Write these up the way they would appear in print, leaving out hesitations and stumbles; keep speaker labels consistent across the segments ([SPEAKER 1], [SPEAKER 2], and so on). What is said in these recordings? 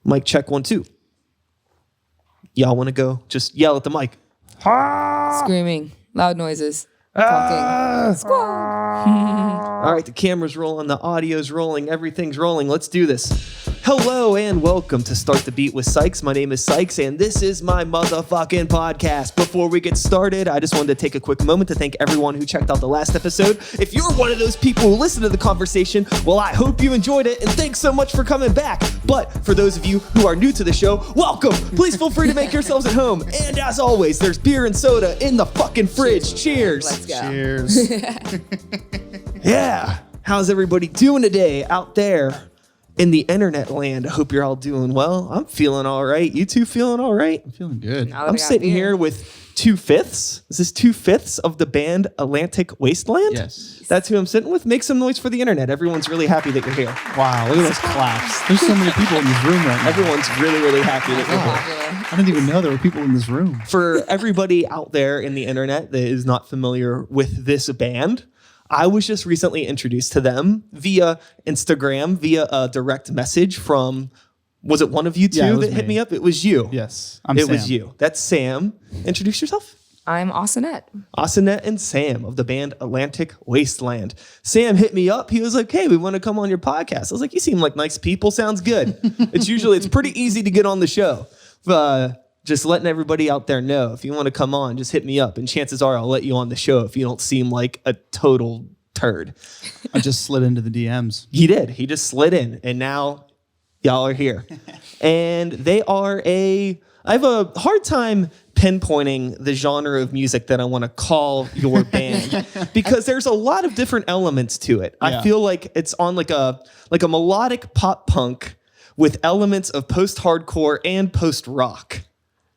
[SPEAKER 1] Mic check 1 2. Y'all want to go? Just yell at the mic.
[SPEAKER 2] Screaming, loud noises, talking. Squawk.
[SPEAKER 1] All right, the camera's rolling, the audio's rolling, everything's rolling. Let's do this. Hello and welcome to Start the Beat with Sykes. My name is Sykes and this is my motherfucking podcast. Before we get started, I just wanted to take a quick moment to thank everyone who checked out the last episode. If you're one of those people who listen to the conversation, well, I hope you enjoyed it and thanks so much for coming back. But for those of you who are new to the show, welcome. Please feel free to make yourselves at home. And as always, there's beer and soda in the fucking fridge. Cheers.
[SPEAKER 2] Let's go.
[SPEAKER 3] Cheers.
[SPEAKER 1] Yeah. How's everybody doing today out there in the internet land? I hope you're all doing well. I'm feeling all right. You two feeling all right?
[SPEAKER 3] I'm feeling good.
[SPEAKER 1] I'm sitting here with 2/5. Is this 2/5 of the band Atlantic Wasteland?
[SPEAKER 3] Yes.
[SPEAKER 1] That's who I'm sitting with. Make some noise for the internet. Everyone's really happy that you're here.
[SPEAKER 3] Wow, look at those claps. There's so many people in this room right now.
[SPEAKER 1] Everyone's really, really happy that you're here.
[SPEAKER 2] Popular.
[SPEAKER 3] I didn't even know there were people in this room.
[SPEAKER 1] For everybody out there in the internet that is not familiar with this band, I was just recently introduced to them via Instagram, via a direct message from, was it one of you two
[SPEAKER 3] Yeah, it was
[SPEAKER 1] that hit
[SPEAKER 3] me.
[SPEAKER 1] me up? It was you.
[SPEAKER 3] Yes, I'm
[SPEAKER 1] It
[SPEAKER 3] Sam.
[SPEAKER 1] was you. That's Sam. Introduce yourself.
[SPEAKER 2] I'm Ausinette.
[SPEAKER 1] Ausinette and Sam of the band Atlantic Wasteland. Sam hit me up. He was like, hey, we want to come on your podcast. I was like, you seem like nice people. Sounds good. It's pretty easy to get on the show. Just letting everybody out there know, if you want to come on, just hit me up. And chances are I'll let you on the show if you don't seem like a total turd.
[SPEAKER 3] I just slid into the DMs.
[SPEAKER 1] He did. He just slid in. And now y'all are here. And they are I have a hard time pinpointing the genre of music that I want to call your band because there's a lot of different elements to it. I
[SPEAKER 3] Yeah.
[SPEAKER 1] feel like it's on like a melodic pop punk with elements of post-hardcore and post-rock.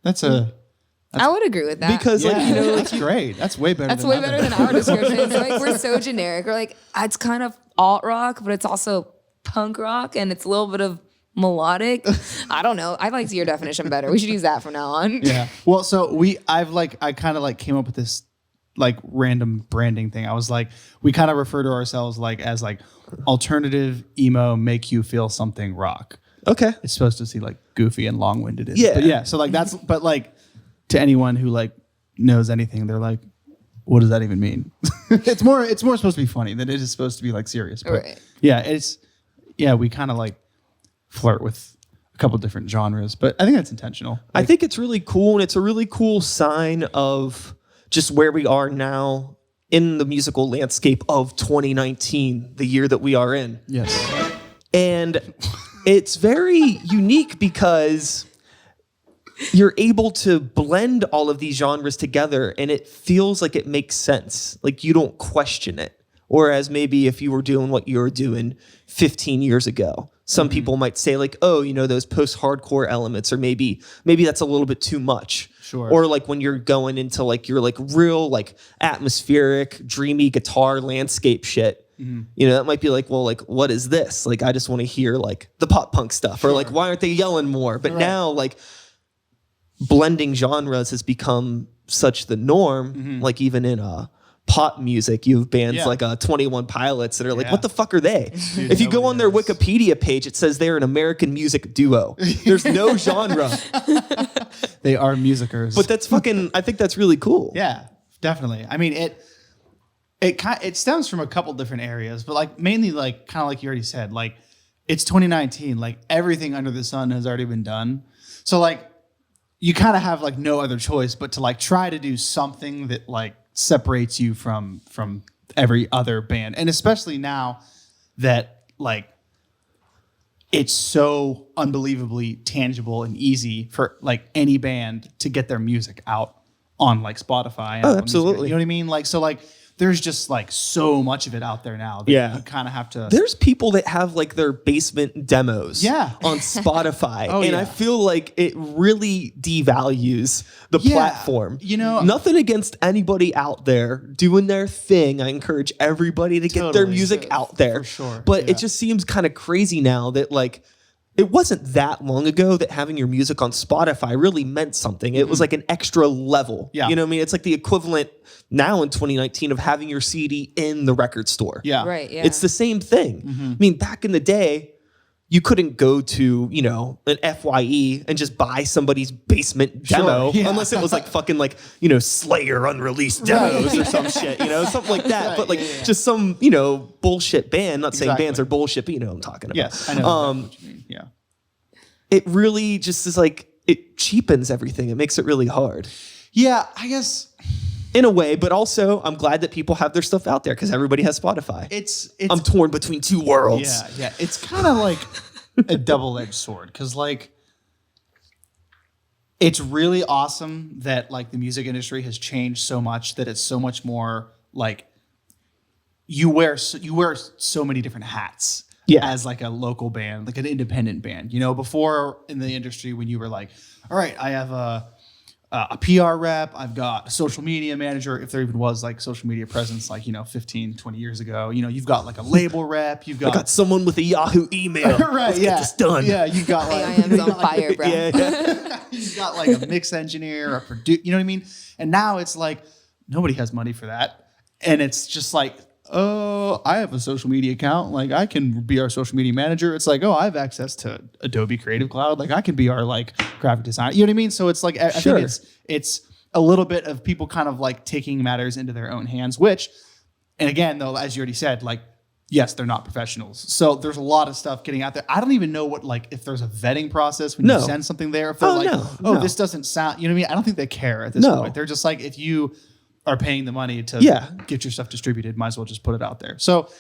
[SPEAKER 2] I would agree with that.
[SPEAKER 1] Because like, you know,
[SPEAKER 3] that's great. That's way better.
[SPEAKER 2] that's
[SPEAKER 3] than
[SPEAKER 2] way
[SPEAKER 3] other.
[SPEAKER 2] better than our descriptions. Like we're so generic. We're like, it's kind of alt rock, but it's also punk rock, and it's a little bit of melodic. I don't know. I liked your definition better. We should use that from now on.
[SPEAKER 3] Yeah. Well, so I kind of like came up with this like random branding thing. I was like, we kind of refer to ourselves like as like alternative emo, make you feel something rock.
[SPEAKER 1] okay.
[SPEAKER 3] It's supposed to see like goofy and long-winded.
[SPEAKER 1] Yeah.
[SPEAKER 3] But yeah. So like but like to anyone who like knows anything, they're like, what does that even mean? It's more supposed to be funny than it is supposed to be like serious. But
[SPEAKER 2] Right.
[SPEAKER 3] yeah, we kind of like flirt with a couple different genres, but I think that's intentional.
[SPEAKER 1] I think it's really cool, and it's a really cool sign of just where we are now in the musical landscape of 2019, the year that we are in.
[SPEAKER 3] Yes.
[SPEAKER 1] And it's very unique because you're able to blend all of these genres together and it feels like it makes sense. Like you don't question it. Whereas maybe if you were doing what you were doing 15 years ago, some people might say like, oh, you know, those post-hardcore elements, or maybe that's a little bit too much.
[SPEAKER 3] Sure.
[SPEAKER 1] Or like when you're going into like your like real like atmospheric, dreamy guitar landscape shit. You know, that might be like, well, like, what is this? Like, I just want to hear like the pop punk stuff, or like, why aren't they yelling more? But now like blending genres has become such the norm. Like even in pop music, you have bands like 21 Pilots that are like, what the fuck are they? If you go on their Wikipedia page, it says they're an American music duo. There's no genre.
[SPEAKER 3] They are musicers.
[SPEAKER 1] But that's fucking, I think that's really cool.
[SPEAKER 3] yeah, definitely. I mean, it stems from a couple different areas, but like mainly like kind of like you already said, like it's 2019, like everything under the sun has already been done. So like you kind of have like no other choice but to like try to do something that like separates you from every other band. And especially now that like it's so unbelievably tangible and easy for like any band to get their music out on like Spotify. And
[SPEAKER 1] Oh,
[SPEAKER 3] Apple
[SPEAKER 1] absolutely.
[SPEAKER 3] Music. You know what I mean? Like, so like there's just like so much of it out there now that
[SPEAKER 1] Yeah.
[SPEAKER 3] you kind of have to.
[SPEAKER 1] There's people that have like their basement demos
[SPEAKER 3] Yeah.
[SPEAKER 1] on Spotify.
[SPEAKER 3] Oh,
[SPEAKER 1] and
[SPEAKER 3] yeah.
[SPEAKER 1] I feel like it really devalues the
[SPEAKER 3] Yeah.
[SPEAKER 1] platform.
[SPEAKER 3] You know-
[SPEAKER 1] nothing against anybody out there doing their thing. I encourage everybody to get their
[SPEAKER 3] Totally.
[SPEAKER 1] music out there.
[SPEAKER 3] For sure.
[SPEAKER 1] But
[SPEAKER 3] Yeah.
[SPEAKER 1] it just seems kind of crazy now that like it wasn't that long ago that having your music on Spotify really meant something. It was like an extra level.
[SPEAKER 3] Yeah.
[SPEAKER 1] You know what I mean? It's like the equivalent now in 2019 of having your CD in the record store.
[SPEAKER 3] Yeah.
[SPEAKER 2] Right. Yeah.
[SPEAKER 1] It's the same thing. I mean, back in the day, you couldn't go to, you know, an FYE and just buy somebody's basement demo unless it was like fucking like, you know, Slayer unreleased demos or some shit, you know, something like that. But like just some, you know, bullshit band. Not saying bands are bullshit, but you know what I'm talking about.
[SPEAKER 3] Yes, I know what you mean. Yeah.
[SPEAKER 1] It really just is like, it cheapens everything. It makes it really hard.
[SPEAKER 3] Yeah, I guess.
[SPEAKER 1] In a way, but also I'm glad that people have their stuff out there because everybody has Spotify.
[SPEAKER 3] It's
[SPEAKER 1] I'm torn between two worlds.
[SPEAKER 3] Yeah. It's kind of like a double-edged sword because like it's really awesome that like the music industry has changed so much that it's so much more like you wear so many different hats. As like a local band, like an independent band. You know, before in the industry when you were like, all right, I have a PR rep, I've got a social media manager, if there even was like social media presence like, you know, 15, 20 years ago. You know, you've got like a label rep,
[SPEAKER 1] I got someone with a Yahoo email. Let's get this done.
[SPEAKER 3] Yeah, you've got like...
[SPEAKER 2] I am on fire, bro.
[SPEAKER 3] You've got like a mix engineer, a producer, you know what I mean? And now it's like, nobody has money for that. And it's just like, oh, I have a social media account. Like I can be our social media manager. It's like, oh, I have access to Adobe Creative Cloud. Like I can be our like graphic designer. You know what I mean? So it's like, I think it's a little bit of people kind of like taking matters into their own hands, which, and again, though, as you already said, like, yes, they're not professionals. So there's a lot of stuff getting out there. I don't even know what, like, if there's a vetting process when you send something there, if they're this doesn't sound, you know what I mean? I don't think they care at this point. They're just like, if you are paying the money to get your stuff distributed, might as well just put it out there. So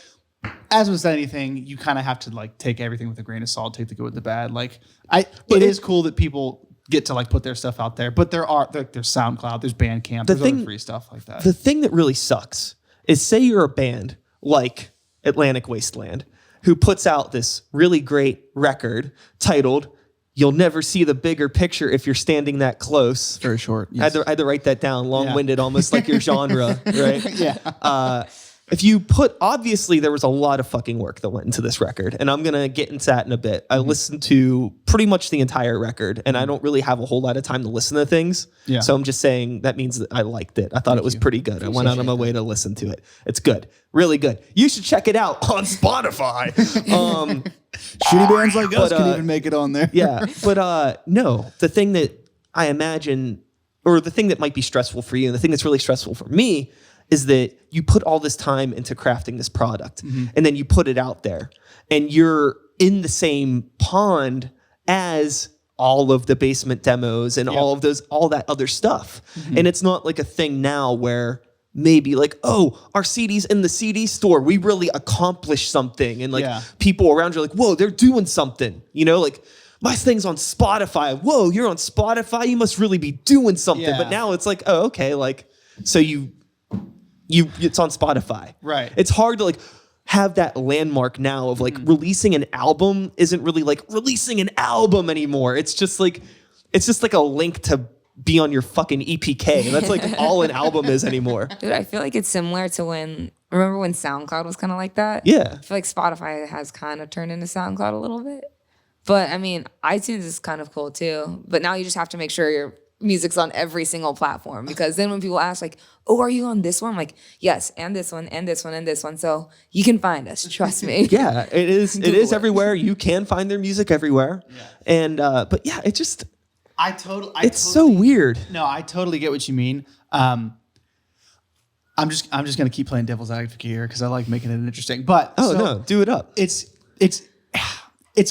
[SPEAKER 3] as with anything, you kind of have to like take everything with a grain of salt, take the good with the bad. Like it is cool that people get to like put their stuff out there, but there's SoundCloud, there's Bandcamp, there's other free stuff like that.
[SPEAKER 1] The thing that really sucks is say you're a band like Atlantic Wasteland who puts out this really great record titled "You'll Never See the Bigger Picture If You're Standing That Close."
[SPEAKER 3] Very short. Yes.
[SPEAKER 1] I had to write that down, long-winded, almost like your genre, right?
[SPEAKER 3] Yeah.
[SPEAKER 1] If you put, obviously there was a lot of fucking work that went into this record, and I'm going to get into that in a bit. I listened to pretty much the entire record, and I don't really have a whole lot of time to listen to things. Yeah. So I'm just saying that means that I liked it. I thought it was pretty good. I went out of my way to listen to it. It's good. Really good. You should check it out on Spotify.
[SPEAKER 3] Shitty bands like us can even make it on there.
[SPEAKER 1] Yeah. But no, the thing that I imagine, or the thing that might be stressful for you, and the thing that's really stressful for me, is that you put all this time into crafting this product and then you put it out there and you're in the same pond as all of the basement demos and all that other stuff. And it's not like a thing now where maybe like, oh, our CD's in the CD store, we really accomplished something. And like people around you are like, whoa, they're doing something, you know, like my thing's on Spotify. Whoa, you're on Spotify. You must really be doing something. But now it's like, oh, okay. Like, so it's on Spotify. Right. It's hard to like have that landmark now of like releasing an album isn't really like releasing an album anymore. It's just like a link to be on your fucking EPK. That's like all an album is anymore.
[SPEAKER 2] Dude, I feel like it's similar to remember when SoundCloud was kind of like that?
[SPEAKER 1] Yeah.
[SPEAKER 2] I feel like Spotify has kind of turned into SoundCloud a little bit. But I mean, iTunes is kind of cool too. But now you just have to make sure your music's on every single platform, because then when people ask like, oh, are you on this one? I'm like, yes, and this one, and this one, and this one. So you can find us. Trust me.
[SPEAKER 1] Yeah, it is. It is everywhere. You can find their music everywhere. Yeah. And but yeah, it just it's so weird.
[SPEAKER 3] No, I totally get what you mean. I'm just gonna keep playing devil's advocate here because I like making it interesting. But
[SPEAKER 1] no, do it up.
[SPEAKER 3] It's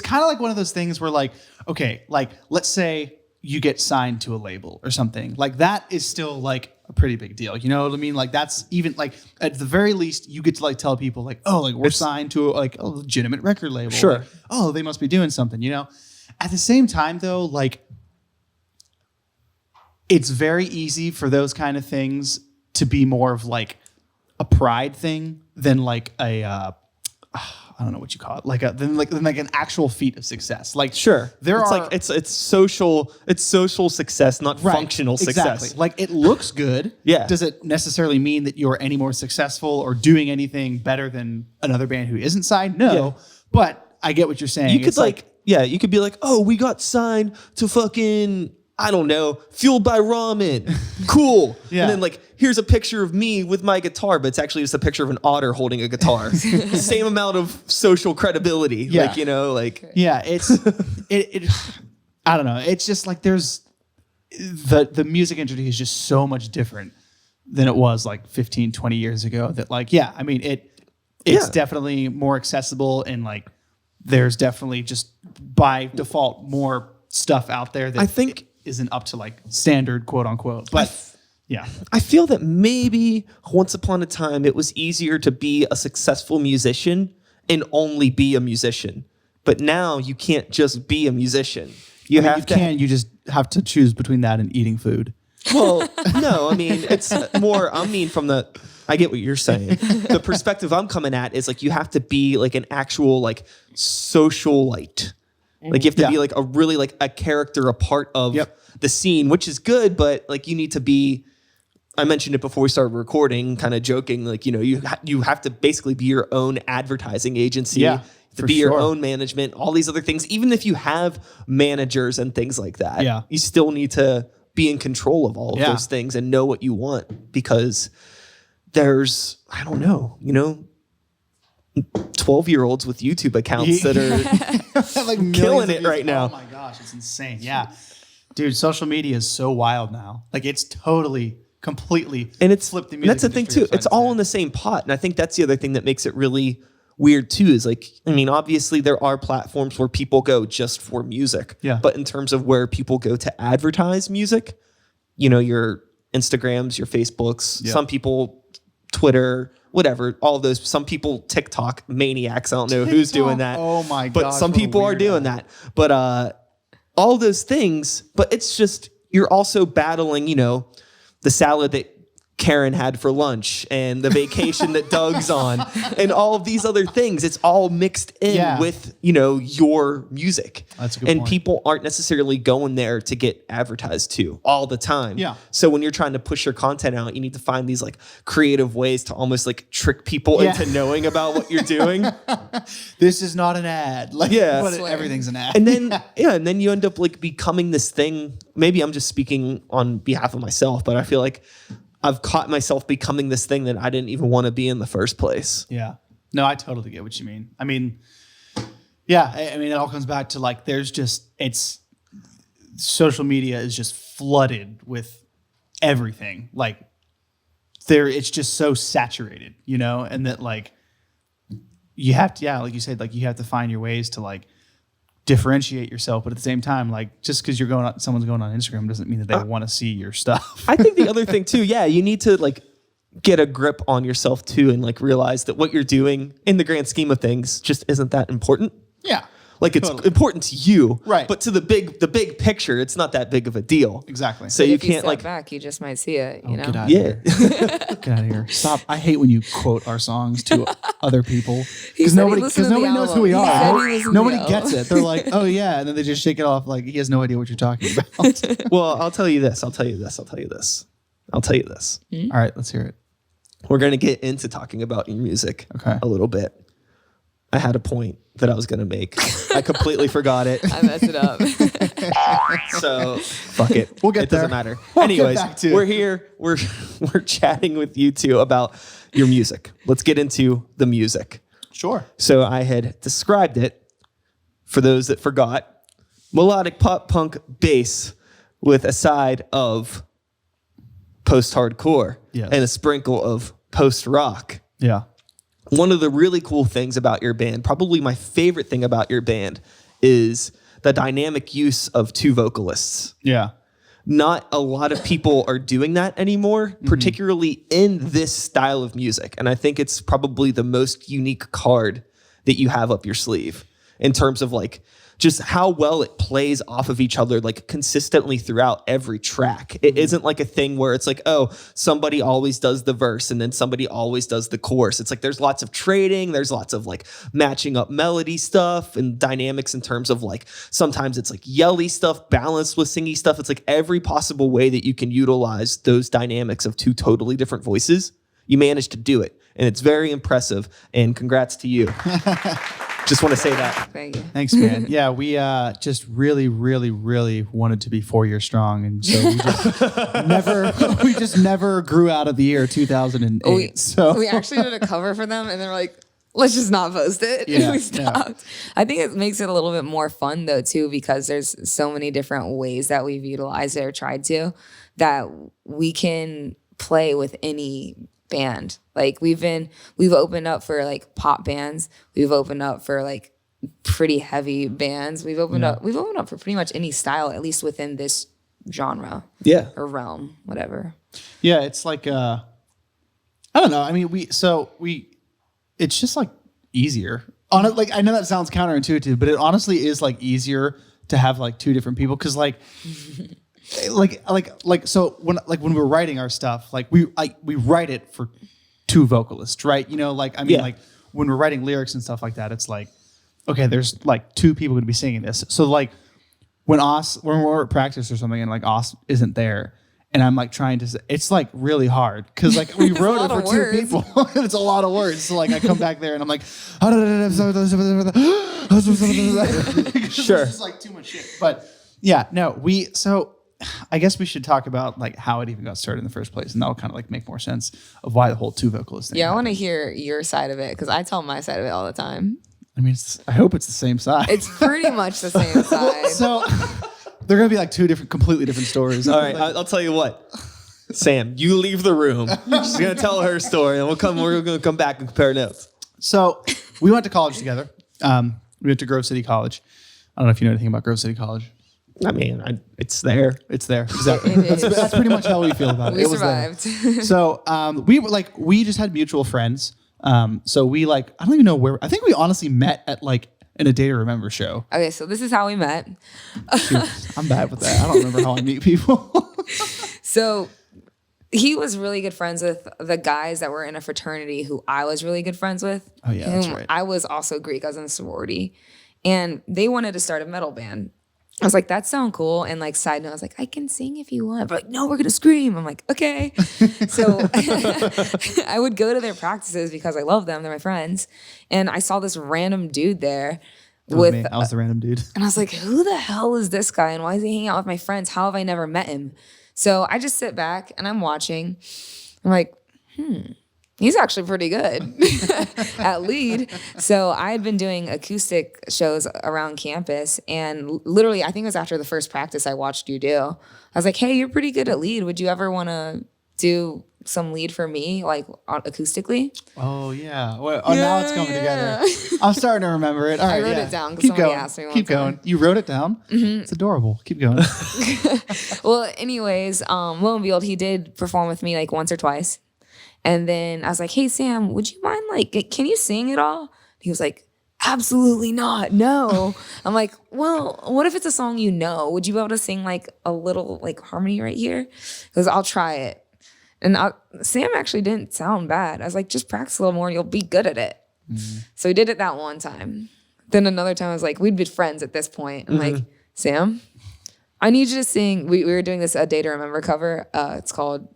[SPEAKER 3] kind of like one of those things where like, okay, like let's say you get signed to a label or something, like that is still like a pretty big deal. You know what I mean? Like that's even like at the very least you get to like tell people like, oh, like we're signed to like a legitimate record label.
[SPEAKER 1] Sure.
[SPEAKER 3] Like, oh, they must be doing something, you know? At the same time though, like it's very easy for those kind of things to be more of like a pride thing than like a, I don't know what you call it, like an actual feat of success. Like
[SPEAKER 1] it's social success, not functional success.
[SPEAKER 3] Exactly. Like it looks good.
[SPEAKER 1] Yeah.
[SPEAKER 3] Does it necessarily mean that you're any more successful or doing anything better than another band who isn't signed? No. Yeah. But I get what you're saying.
[SPEAKER 1] You could you could be like, oh, we got signed to fucking I don't know, fueled by ramen. Cool.
[SPEAKER 3] Yeah.
[SPEAKER 1] And then like, here's a picture of me with my guitar, but it's actually just a picture of an otter holding a guitar. Same amount of social credibility.
[SPEAKER 3] Yeah.
[SPEAKER 1] Like, you know, like.
[SPEAKER 3] Yeah, it's it I don't know. It's just like there's the music industry is just so much different than it was like 15, 20 years ago that like, yeah, I mean it's definitely more accessible and like there's definitely just by default more stuff out there that
[SPEAKER 1] I think
[SPEAKER 3] isn't up to like standard quote unquote. But yeah.
[SPEAKER 1] I feel that maybe once upon a time it was easier to be a successful musician and only be a musician. But now you can't just be a musician. You
[SPEAKER 3] just have to choose between that and eating food.
[SPEAKER 1] Well, no, I mean, it's more, I get what you're saying. The perspective I'm coming at is like, you have to be like an actual like socialite. Like you have to be like a really like a character, a part of the scene, which is good, but like you need to be, I mentioned it before we started recording, kind of joking, like, you know, you have to basically be your own advertising agency.
[SPEAKER 3] Yeah,
[SPEAKER 1] to be your own management, all these other things. Even if you have managers and things like that, you still need to be in control of all of those things and know what you want, because there's, I don't know, you know, 12-year-olds with YouTube accounts that are
[SPEAKER 3] like
[SPEAKER 1] killing it right now.
[SPEAKER 3] Oh my gosh, it's insane. Yeah. Dude, social media is so wild now. Like it's totally, completely
[SPEAKER 1] and it's
[SPEAKER 3] flipped the music.
[SPEAKER 1] That's the thing too. It's all in the same pot. And I think that's the other thing that makes it really weird too, is like, I mean, obviously there are platforms where people go just for music.
[SPEAKER 3] Yeah.
[SPEAKER 1] But in terms of where people go to advertise music, you know, your Instagrams, your Facebooks, some people, Twitter, whatever, all of those, some people, TikTok maniacs. I don't know who's doing that.
[SPEAKER 3] Oh my god.
[SPEAKER 1] But some people are doing that. But all those things, but it's just, you're also battling, you know, the salad that Karen had for lunch and the vacation that Doug's on and all of these other things. It's all mixed in with, you know, your music.
[SPEAKER 3] That's a good point.
[SPEAKER 1] People aren't necessarily going there to get advertised to all the time.
[SPEAKER 3] Yeah.
[SPEAKER 1] So when you're trying to push your content out, you need to find these like creative ways to almost like trick people into knowing about what you're doing.
[SPEAKER 3] This is not an ad. Like, but everything's an ad.
[SPEAKER 1] And then, and then you end up like becoming this thing. Maybe I'm just speaking on behalf of myself, but I feel like I've caught myself becoming this thing that I didn't even want to be in the first place.
[SPEAKER 3] Yeah. No, I totally get what you mean. I mean, yeah, I mean, it all comes back to like, there's just, social media is just flooded with everything. Like it's just so saturated, you know, and that like, you have to, like you said, like you have to find your ways to like differentiate yourself, but at the same time, like just because someone's going on Instagram doesn't mean that they want to see your stuff.
[SPEAKER 1] I think the other thing too, you need to like get a grip on yourself too, and like realize that what you're doing in the grand scheme of things just isn't that important.
[SPEAKER 3] Yeah.
[SPEAKER 1] Like it's important to you,
[SPEAKER 3] right?
[SPEAKER 1] But to the big picture, it's not that big of a deal.
[SPEAKER 3] Exactly.
[SPEAKER 1] So you can't like
[SPEAKER 2] back. You just might see it. You know.
[SPEAKER 3] Get out of here. Get out of here. Stop. I hate when you quote our songs to other people because nobody knows who we are. Nobody gets it. They're like, oh yeah, and then they just shake it off like he has no idea what you're talking about.
[SPEAKER 1] Well, I'll tell you this. All
[SPEAKER 3] right, let's hear it.
[SPEAKER 1] We're gonna get into talking about your music a little bit. I had a point that I was going to make. I completely forgot it.
[SPEAKER 2] I messed it up.
[SPEAKER 1] So fuck it.
[SPEAKER 3] We'll get
[SPEAKER 1] it
[SPEAKER 3] there.
[SPEAKER 1] Doesn't matter.
[SPEAKER 3] We'll
[SPEAKER 1] Anyways,
[SPEAKER 3] get back to
[SPEAKER 1] we're here. We're chatting with you two about your music. Let's get into the music.
[SPEAKER 3] Sure.
[SPEAKER 1] So I had described it, for those that forgot, melodic pop punk bass with a side of post-hardcore and a sprinkle of post-rock.
[SPEAKER 3] Yeah.
[SPEAKER 1] One of the really cool things about your band, probably my favorite thing about your band, is the dynamic use of two vocalists.
[SPEAKER 3] Yeah.
[SPEAKER 1] Not a lot of people are doing that anymore, particularly in this style of music. And I think it's probably the most unique card that you have up your sleeve in terms of like just how well it plays off of each other, like consistently throughout every track. It isn't like a thing where it's like, oh, somebody always does the verse and then somebody always does the chorus. It's like there's lots of trading, there's lots of like matching up melody stuff and dynamics in terms of like sometimes it's like yelly stuff balanced with singy stuff. It's like every possible way that you can utilize those dynamics of two totally different voices. You managed to do it, and it's very impressive. And congrats to you. Just want to say that.
[SPEAKER 2] Thank you.
[SPEAKER 3] Thanks, man. Yeah, we just really, really, really wanted to be 4 years strong, and so we just never grew out of the year 2008.
[SPEAKER 2] We actually did a cover for them, and they're like, let's just not post it.
[SPEAKER 3] Yeah,
[SPEAKER 2] We stopped. I think it makes it a little bit more fun though too, because there's so many different ways that we've utilized it or tried to, that we can play with any band. Like we've opened up for like pop bands. We've opened up for like pretty heavy bands. We've opened up for pretty much any style, at least within this genre.
[SPEAKER 1] Yeah.
[SPEAKER 2] Or realm, whatever.
[SPEAKER 3] Yeah, it's like I don't know. I mean, it's just like easier. Like I know that sounds counterintuitive, but it honestly is like easier to have like two different people, because like so when we're writing our stuff, like we write it for two vocalists, right? You know, like I mean, like when we're writing lyrics and stuff like that, it's like, okay, there's like two people going to be singing this. So like when we're at practice or something and like Os isn't there, and I'm like trying to, it's like really hard because like we wrote it for two people. It's a lot of words. So like I come back there and I'm like, sure, it's just like too much shit. But yeah, no, so I guess we should talk about like how it even got started in the first place, and that'll kind of like make more sense of why the whole two vocalist thing.
[SPEAKER 2] Yeah, I want to hear your side of it, because I tell my side of it all the time.
[SPEAKER 3] I mean, I hope it's the same side.
[SPEAKER 2] It's pretty much the same side.
[SPEAKER 3] So they're gonna be like two completely different stories.
[SPEAKER 1] All right, I'll tell you what. Sam, you leave the room. She's gonna tell her story, and we're gonna come back and compare notes.
[SPEAKER 3] So we went to college together. We went to Grove City College. I don't know if you know anything about Grove City College.
[SPEAKER 1] I mean, it's there.
[SPEAKER 3] It's there. Exactly. That's pretty much how we feel about it.
[SPEAKER 2] We
[SPEAKER 3] It was
[SPEAKER 2] survived.
[SPEAKER 3] So we just had mutual friends. So we I don't even know where. I think we honestly met at in a Day to Remember show.
[SPEAKER 2] Okay, so this is how we met.
[SPEAKER 3] Shoot, I'm bad with that. I don't remember how I meet people.
[SPEAKER 2] So he was really good friends with the guys that were in a fraternity who I was really good friends with.
[SPEAKER 3] Oh yeah, that's right.
[SPEAKER 2] I was also Greek. I was in a sorority, and they wanted to start a metal band. I was like, that sounds cool. And like, side note, I was like, I can sing if you want. But like, no, we're going to scream. I'm like, okay. So I would go to their practices because I love them. They're my friends. And I saw this random dude there
[SPEAKER 3] I was the random dude.
[SPEAKER 2] and I was like, who the hell is this guy? And why is he hanging out with my friends? How have I never met him? So I just sit back and I'm watching. I'm like, he's actually pretty good at lead. So I had been doing acoustic shows around campus, and literally, I think it was after the first practice I watched you do. I was like, hey, you're pretty good at lead. Would you ever want to do some lead for me, like acoustically?
[SPEAKER 3] Oh yeah. Now it's coming together. I'm starting to remember it. All right,
[SPEAKER 2] I wrote it down because somebody asked me one
[SPEAKER 3] Keep
[SPEAKER 2] time.
[SPEAKER 3] going. You wrote it down? Mm-hmm. It's adorable. Keep going.
[SPEAKER 2] Well, anyways, lo and behold, he did perform with me like once or twice. And then I was like, hey, Sam, would you mind, can you sing at all? He was like, absolutely not. No. I'm like, well, what if it's a song you know? Would you be able to sing like a little harmony right here? He goes, I'll try it. And Sam actually didn't sound bad. I was like, just practice a little more. You'll be good at it. Mm-hmm. So he did it that one time. Then another time I was like, we'd been friends at this point. I'm like, Sam, I need you to sing. We were doing this A Day to Remember cover. It's called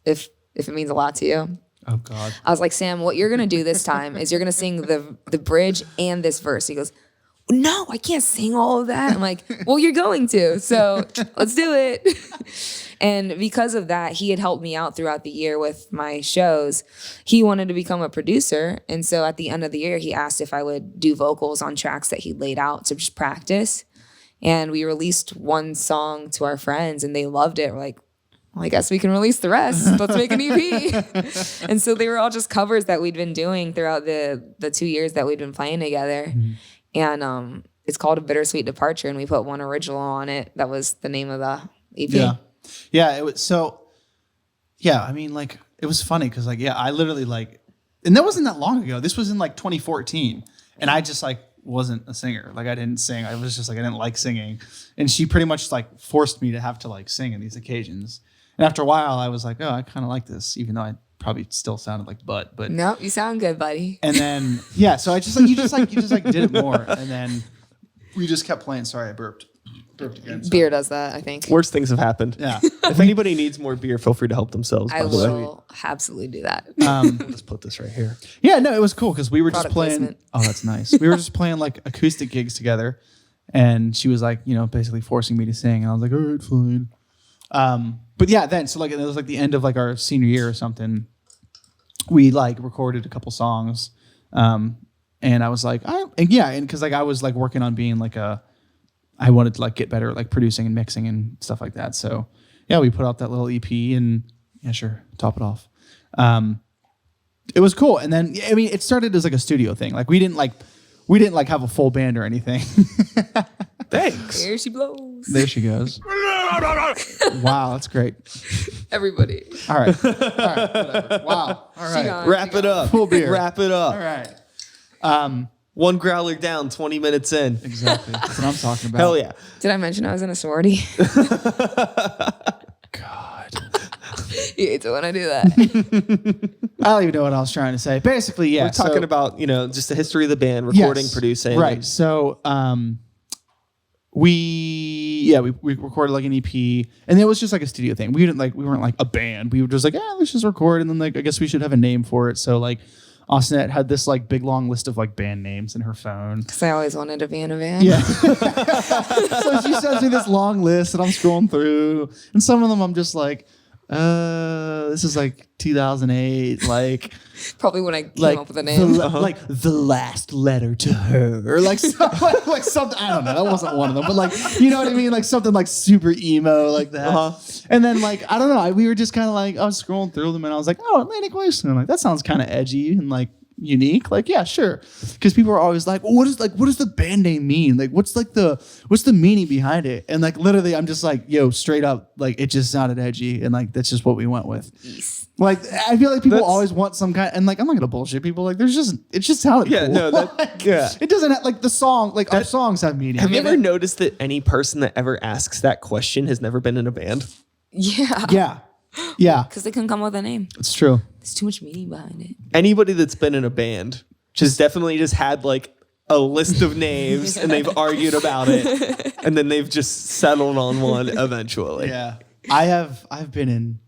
[SPEAKER 2] If It Means a Lot to You.
[SPEAKER 3] Oh God.
[SPEAKER 2] I was like, Sam, what you're gonna do this time is you're gonna sing the bridge and this verse. He goes, no, I can't sing all of that. I'm like, well, you're going to, so let's do it. And because of that, he had helped me out throughout the year with my shows. He wanted to become a producer. And so at the end of the year, he asked if I would do vocals on tracks that he'd laid out to just practice. And we released one song to our friends and they loved it. We're like, well, I guess we can release the rest. Let's make an EP. And so they were all just covers that we'd been doing throughout the 2 years that we'd been playing together. Mm-hmm. And it's called A Bittersweet Departure. And we put one original on it. That was the name of the EP.
[SPEAKER 3] Yeah. Yeah. It was so, yeah, I mean, it was funny because I literally and that wasn't that long ago. This was in 2014. And I just wasn't a singer. I didn't sing. I was just I didn't like singing. And she pretty much forced me to have to sing in these occasions. And after a while, I was like, oh, I kind of like this, even though I probably still sounded like butt. But
[SPEAKER 2] no, you sound good, buddy.
[SPEAKER 3] And then so I just you just did it more, and then we just kept playing. Sorry, I burped. burped again. Sorry.
[SPEAKER 2] Beer does that, I think.
[SPEAKER 1] Worst things have happened.
[SPEAKER 3] Yeah.
[SPEAKER 1] If anybody needs more beer, feel free to help themselves.
[SPEAKER 2] I
[SPEAKER 1] By the way,
[SPEAKER 2] will absolutely do that.
[SPEAKER 1] I'll just put this right here.
[SPEAKER 3] Yeah, no, it was cool because we were just
[SPEAKER 2] Product
[SPEAKER 3] playing.
[SPEAKER 2] placement.
[SPEAKER 3] Oh, that's nice. We were just playing like acoustic gigs together, and she was like, basically forcing me to sing, and I was like, all right, fine. But yeah, then so like it was like the end of like our senior year or something. We like recorded a couple songs, and I was like, and because like I was like working on being like I wanted to like get better at like producing and mixing and stuff like that. So yeah, we put out that little EP and yeah, sure, top it off. It was cool, and then I mean, it started as like a studio thing. Like we didn't have a full band or anything.
[SPEAKER 1] Thanks.
[SPEAKER 2] Here she blows.
[SPEAKER 3] There she goes. Wow, that's great.
[SPEAKER 2] Everybody.
[SPEAKER 3] All right, whatever. Wow. All
[SPEAKER 2] She
[SPEAKER 3] right.
[SPEAKER 2] gone.
[SPEAKER 1] Wrap it up.
[SPEAKER 3] Full beer.
[SPEAKER 1] Wrap it up.
[SPEAKER 3] All right.
[SPEAKER 1] One growler down, 20 minutes in.
[SPEAKER 3] Exactly. That's what I'm talking about.
[SPEAKER 1] Hell yeah.
[SPEAKER 2] Did I mention I was in a sorority?
[SPEAKER 3] God.
[SPEAKER 2] You hate it when I do that.
[SPEAKER 3] I don't even know what I was trying to say. Basically, yeah.
[SPEAKER 1] We're talking about, just the history of the band, recording,
[SPEAKER 3] Yes,
[SPEAKER 1] producing.
[SPEAKER 3] Right. So we recorded like an EP, and it was just like a studio thing. We weren't like a band. We were just like, let's just record, and then like I guess we should have a name for it. So like Ausinette had this like big long list of like band names in her phone.
[SPEAKER 2] Because I always wanted to be in a band.
[SPEAKER 3] Yeah. So she sends me this long list, and I'm scrolling through, and some of them I'm just like, this is like 2008, like
[SPEAKER 2] Probably when I came
[SPEAKER 3] like
[SPEAKER 2] up with a name.
[SPEAKER 3] like the last letter to her, or like, like something. I don't know. That wasn't one of them, but like, you know what I mean? Like something like super emo, like that. And then like I don't know. We were just kind of like I was scrolling through them, and I was like, oh, Atlantic Wasteland. Like that sounds kind of edgy and like unique. Like yeah, sure. Because people are always like, well, what does the band name mean? Like what's the meaning behind it? And like literally, I'm just like, yo, straight up, like it just sounded edgy, and like that's just what we went with.
[SPEAKER 2] Yes.
[SPEAKER 3] Like I feel like people always want some kind, and like I'm not gonna bullshit people. Like it just sounded
[SPEAKER 1] Yeah,
[SPEAKER 3] cool.
[SPEAKER 1] no,
[SPEAKER 3] Like,
[SPEAKER 1] yeah.
[SPEAKER 3] It doesn't have, like the song, like our songs have meaning.
[SPEAKER 1] Have you ever noticed that any person that ever asks that question has never been in a band?
[SPEAKER 2] Yeah.
[SPEAKER 3] Yeah,
[SPEAKER 2] Because they couldn't come up with a name.
[SPEAKER 3] it's true.
[SPEAKER 2] There's too much meaning behind it.
[SPEAKER 1] Anybody that's been in a band just definitely just had like a list of names and they've argued about it and then they've just settled on one eventually.
[SPEAKER 3] Yeah, I've been in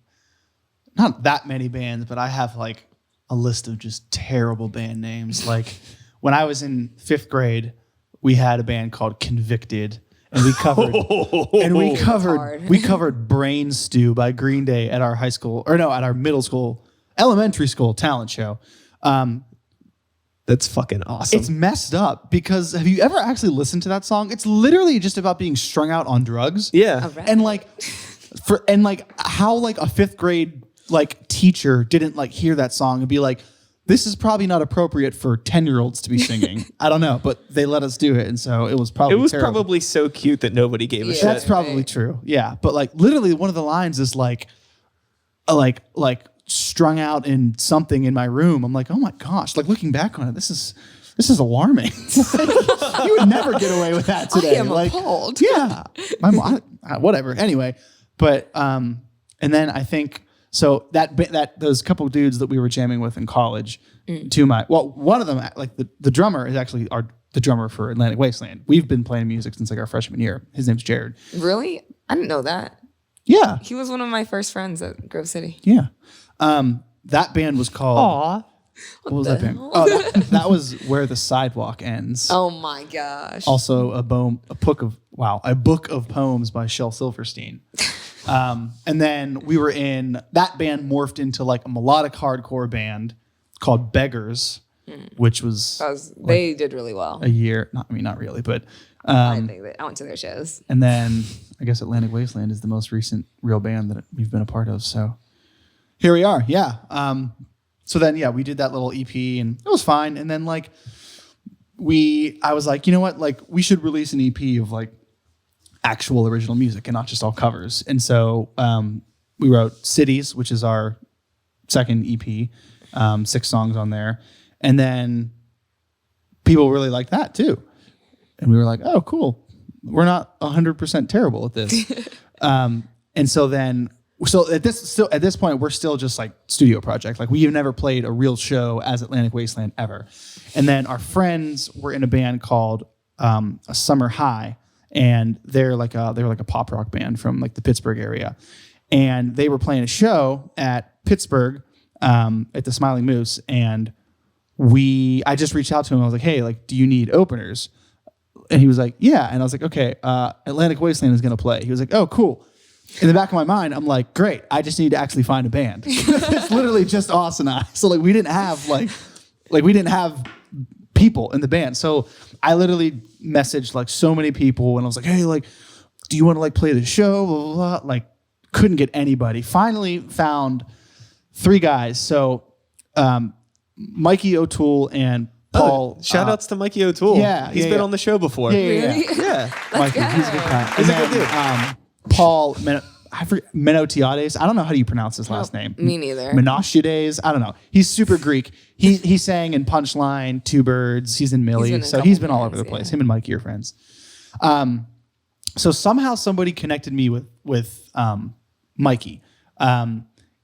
[SPEAKER 3] not that many bands, but I have like a list of just terrible band names. Like when I was in 5th grade, we had a band called Convicted. And we covered
[SPEAKER 2] hard.
[SPEAKER 3] we covered Brain Stew by Green Day at our high school, or no, at our elementary school talent show.
[SPEAKER 1] That's fucking awesome.
[SPEAKER 3] It's messed up because have you ever actually listened to that song? It's literally just about being strung out on drugs.
[SPEAKER 1] yeah.
[SPEAKER 2] Alright.
[SPEAKER 3] And like how like a 5th grade like teacher didn't like hear that song and be like, this is probably not appropriate for 10-year-olds to be singing. I don't know, but they let us do it, and so it was probably terrible.
[SPEAKER 1] probably so cute that nobody gave a shit.
[SPEAKER 3] That's probably true. Yeah, but like literally one of the lines is like strung out in something in my room. I'm like, oh my gosh! Like looking back on it, this is alarming. You would never get away with that today.
[SPEAKER 2] I am
[SPEAKER 3] like,
[SPEAKER 2] appalled.
[SPEAKER 3] Yeah, my mom. Whatever. Anyway, but and then I think. So that those couple dudes that we were jamming with in college, one of them, like the drummer is actually the drummer for Atlantic Wasteland. We've been playing music since like our freshman year. His name's Jared.
[SPEAKER 2] Really? I didn't know that.
[SPEAKER 3] Yeah,
[SPEAKER 2] He was one of my first friends at Grove City.
[SPEAKER 3] yeah. That band was called. What was that band? Oh, that was Where the Sidewalk Ends.
[SPEAKER 2] Oh my gosh.
[SPEAKER 3] Also a book of poems by Shel Silverstein. And then we were in that band morphed into like a melodic hardcore band called Beggars, which was
[SPEAKER 2] they did really well.
[SPEAKER 3] a year. Not really, but
[SPEAKER 2] I think I went to their shows.
[SPEAKER 3] and then I guess Atlantic Wasteland is the most recent real band that we've been a part of. So here we are. Yeah. So then we did that little EP and it was fine. And then like I was like, you know what? Like we should release an EP of like actual original music and not just all covers. And so we wrote Cities, which is our second EP, 6 songs on there. And then people really liked that too. And we were like, oh, cool. We're not 100% terrible at this. And so at this point, we're still just like studio project. Like we have never played a real show as Atlantic Wasteland ever. And then our friends were in a band called A Summer High. and they were like a pop rock band from like the Pittsburgh area, and they were playing a show at Pittsburgh at the Smiling Moose, and I just reached out to him. I was like, hey, like, do you need openers? And he was like, yeah. And I was like, okay, Atlantic Wasteland is going to play. He was like, oh, cool. In the back of my mind, I'm like, great. I just need to actually find a band. It's literally just Aus and I. So like, we didn't have people in the band. So I literally messaged like so many people, and I was like, hey, like, do you want to like play the show? Blah, blah, blah. Like, couldn't get anybody. Finally found 3 guys. So Mikey O'Toole and Paul.
[SPEAKER 1] Shout outs to Mikey O'Toole.
[SPEAKER 3] Yeah.
[SPEAKER 1] He's been on the show before.
[SPEAKER 2] Really?
[SPEAKER 1] Yeah.
[SPEAKER 3] Mikey, he's a good guy.
[SPEAKER 1] He's
[SPEAKER 3] And
[SPEAKER 1] a good
[SPEAKER 3] then,
[SPEAKER 1] dude.
[SPEAKER 3] Paul, I forget, Menotiades. I don't know how do you pronounce his last name.
[SPEAKER 2] Me neither.
[SPEAKER 3] Menotiades. I don't know. He's super Greek. He sang in Punchline, Two Birds. He's in Millie.
[SPEAKER 2] been in a
[SPEAKER 3] So he's
[SPEAKER 2] couple
[SPEAKER 3] been all over the
[SPEAKER 2] bands,
[SPEAKER 3] place.
[SPEAKER 2] yeah.
[SPEAKER 3] Him and Mikey are friends. So somehow somebody connected me with Mikey.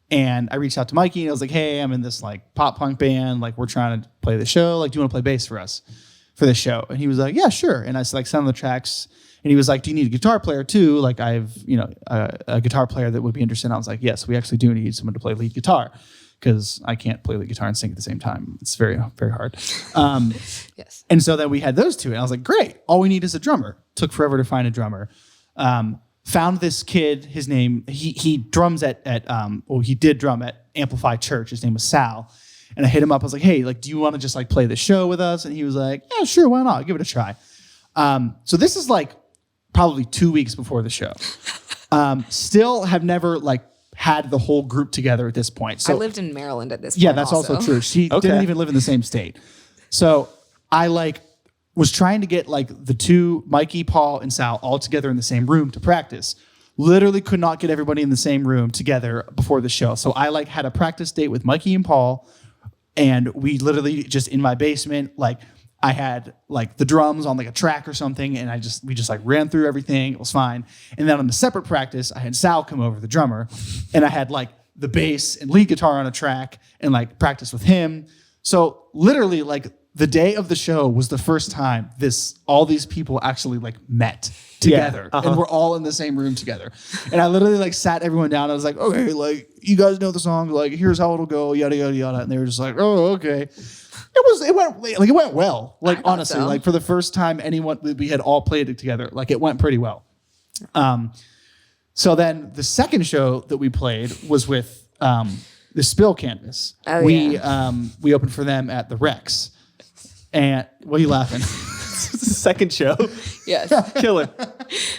[SPEAKER 3] And I reached out to Mikey and I was like, hey, I'm in this like pop punk band. Like, we're trying to play the show. Like, do you want to play bass for us for this show? And he was like, yeah, sure. And I like sent him the tracks. And he was like, do you need a guitar player too? Like, I have, a guitar player that would be interested. And I was like, yes, we actually do need someone to play lead guitar, because I can't play lead guitar and sing at the same time. It's very, very hard.
[SPEAKER 2] Yes.
[SPEAKER 3] And so then we had those 2. And I was like, great. All we need is a drummer. Took forever to find a drummer. Found this kid. His name, he drums he did drum at Amplify Church. His name was Sal. And I hit him up. I was like, hey, like, do you want to just like play the show with us? And he was like, yeah, sure. Why not? Give it a try. So this is like probably 2 weeks before the show. Still have never like had the whole group together at this point. So
[SPEAKER 2] I lived in Maryland at this point.
[SPEAKER 3] yeah, that's also true. She didn't even live in the same state. So I like was trying to get like the 2, Mikey, Paul, and Sal, all together in the same room to practice. Literally could not get everybody in the same room together before the show. So I like had a practice date with Mikey and Paul, and we literally just in my basement, like I had like the drums on like a track or something, and we just like ran through everything. It was fine. And then on the separate practice, I had Sal come over, the drummer, and I had like the bass and lead guitar on a track and like practice with him. So literally like the day of the show was the first time all these people actually like met together, and we're all in the same room together. And I literally like sat everyone down. I was like, okay, like, you guys know the song, like, here's how it'll go, yada yada yada. And they were just like, oh, okay. It went well. Like, honestly,
[SPEAKER 2] so.
[SPEAKER 3] like for the first time we had all played it together, like it went pretty well. So then the second show that we played was with the Spill Canvas.
[SPEAKER 2] Oh,
[SPEAKER 3] we opened for them at the Rex. And what are you laughing?
[SPEAKER 1] Second show.
[SPEAKER 2] Yes.
[SPEAKER 1] Killer.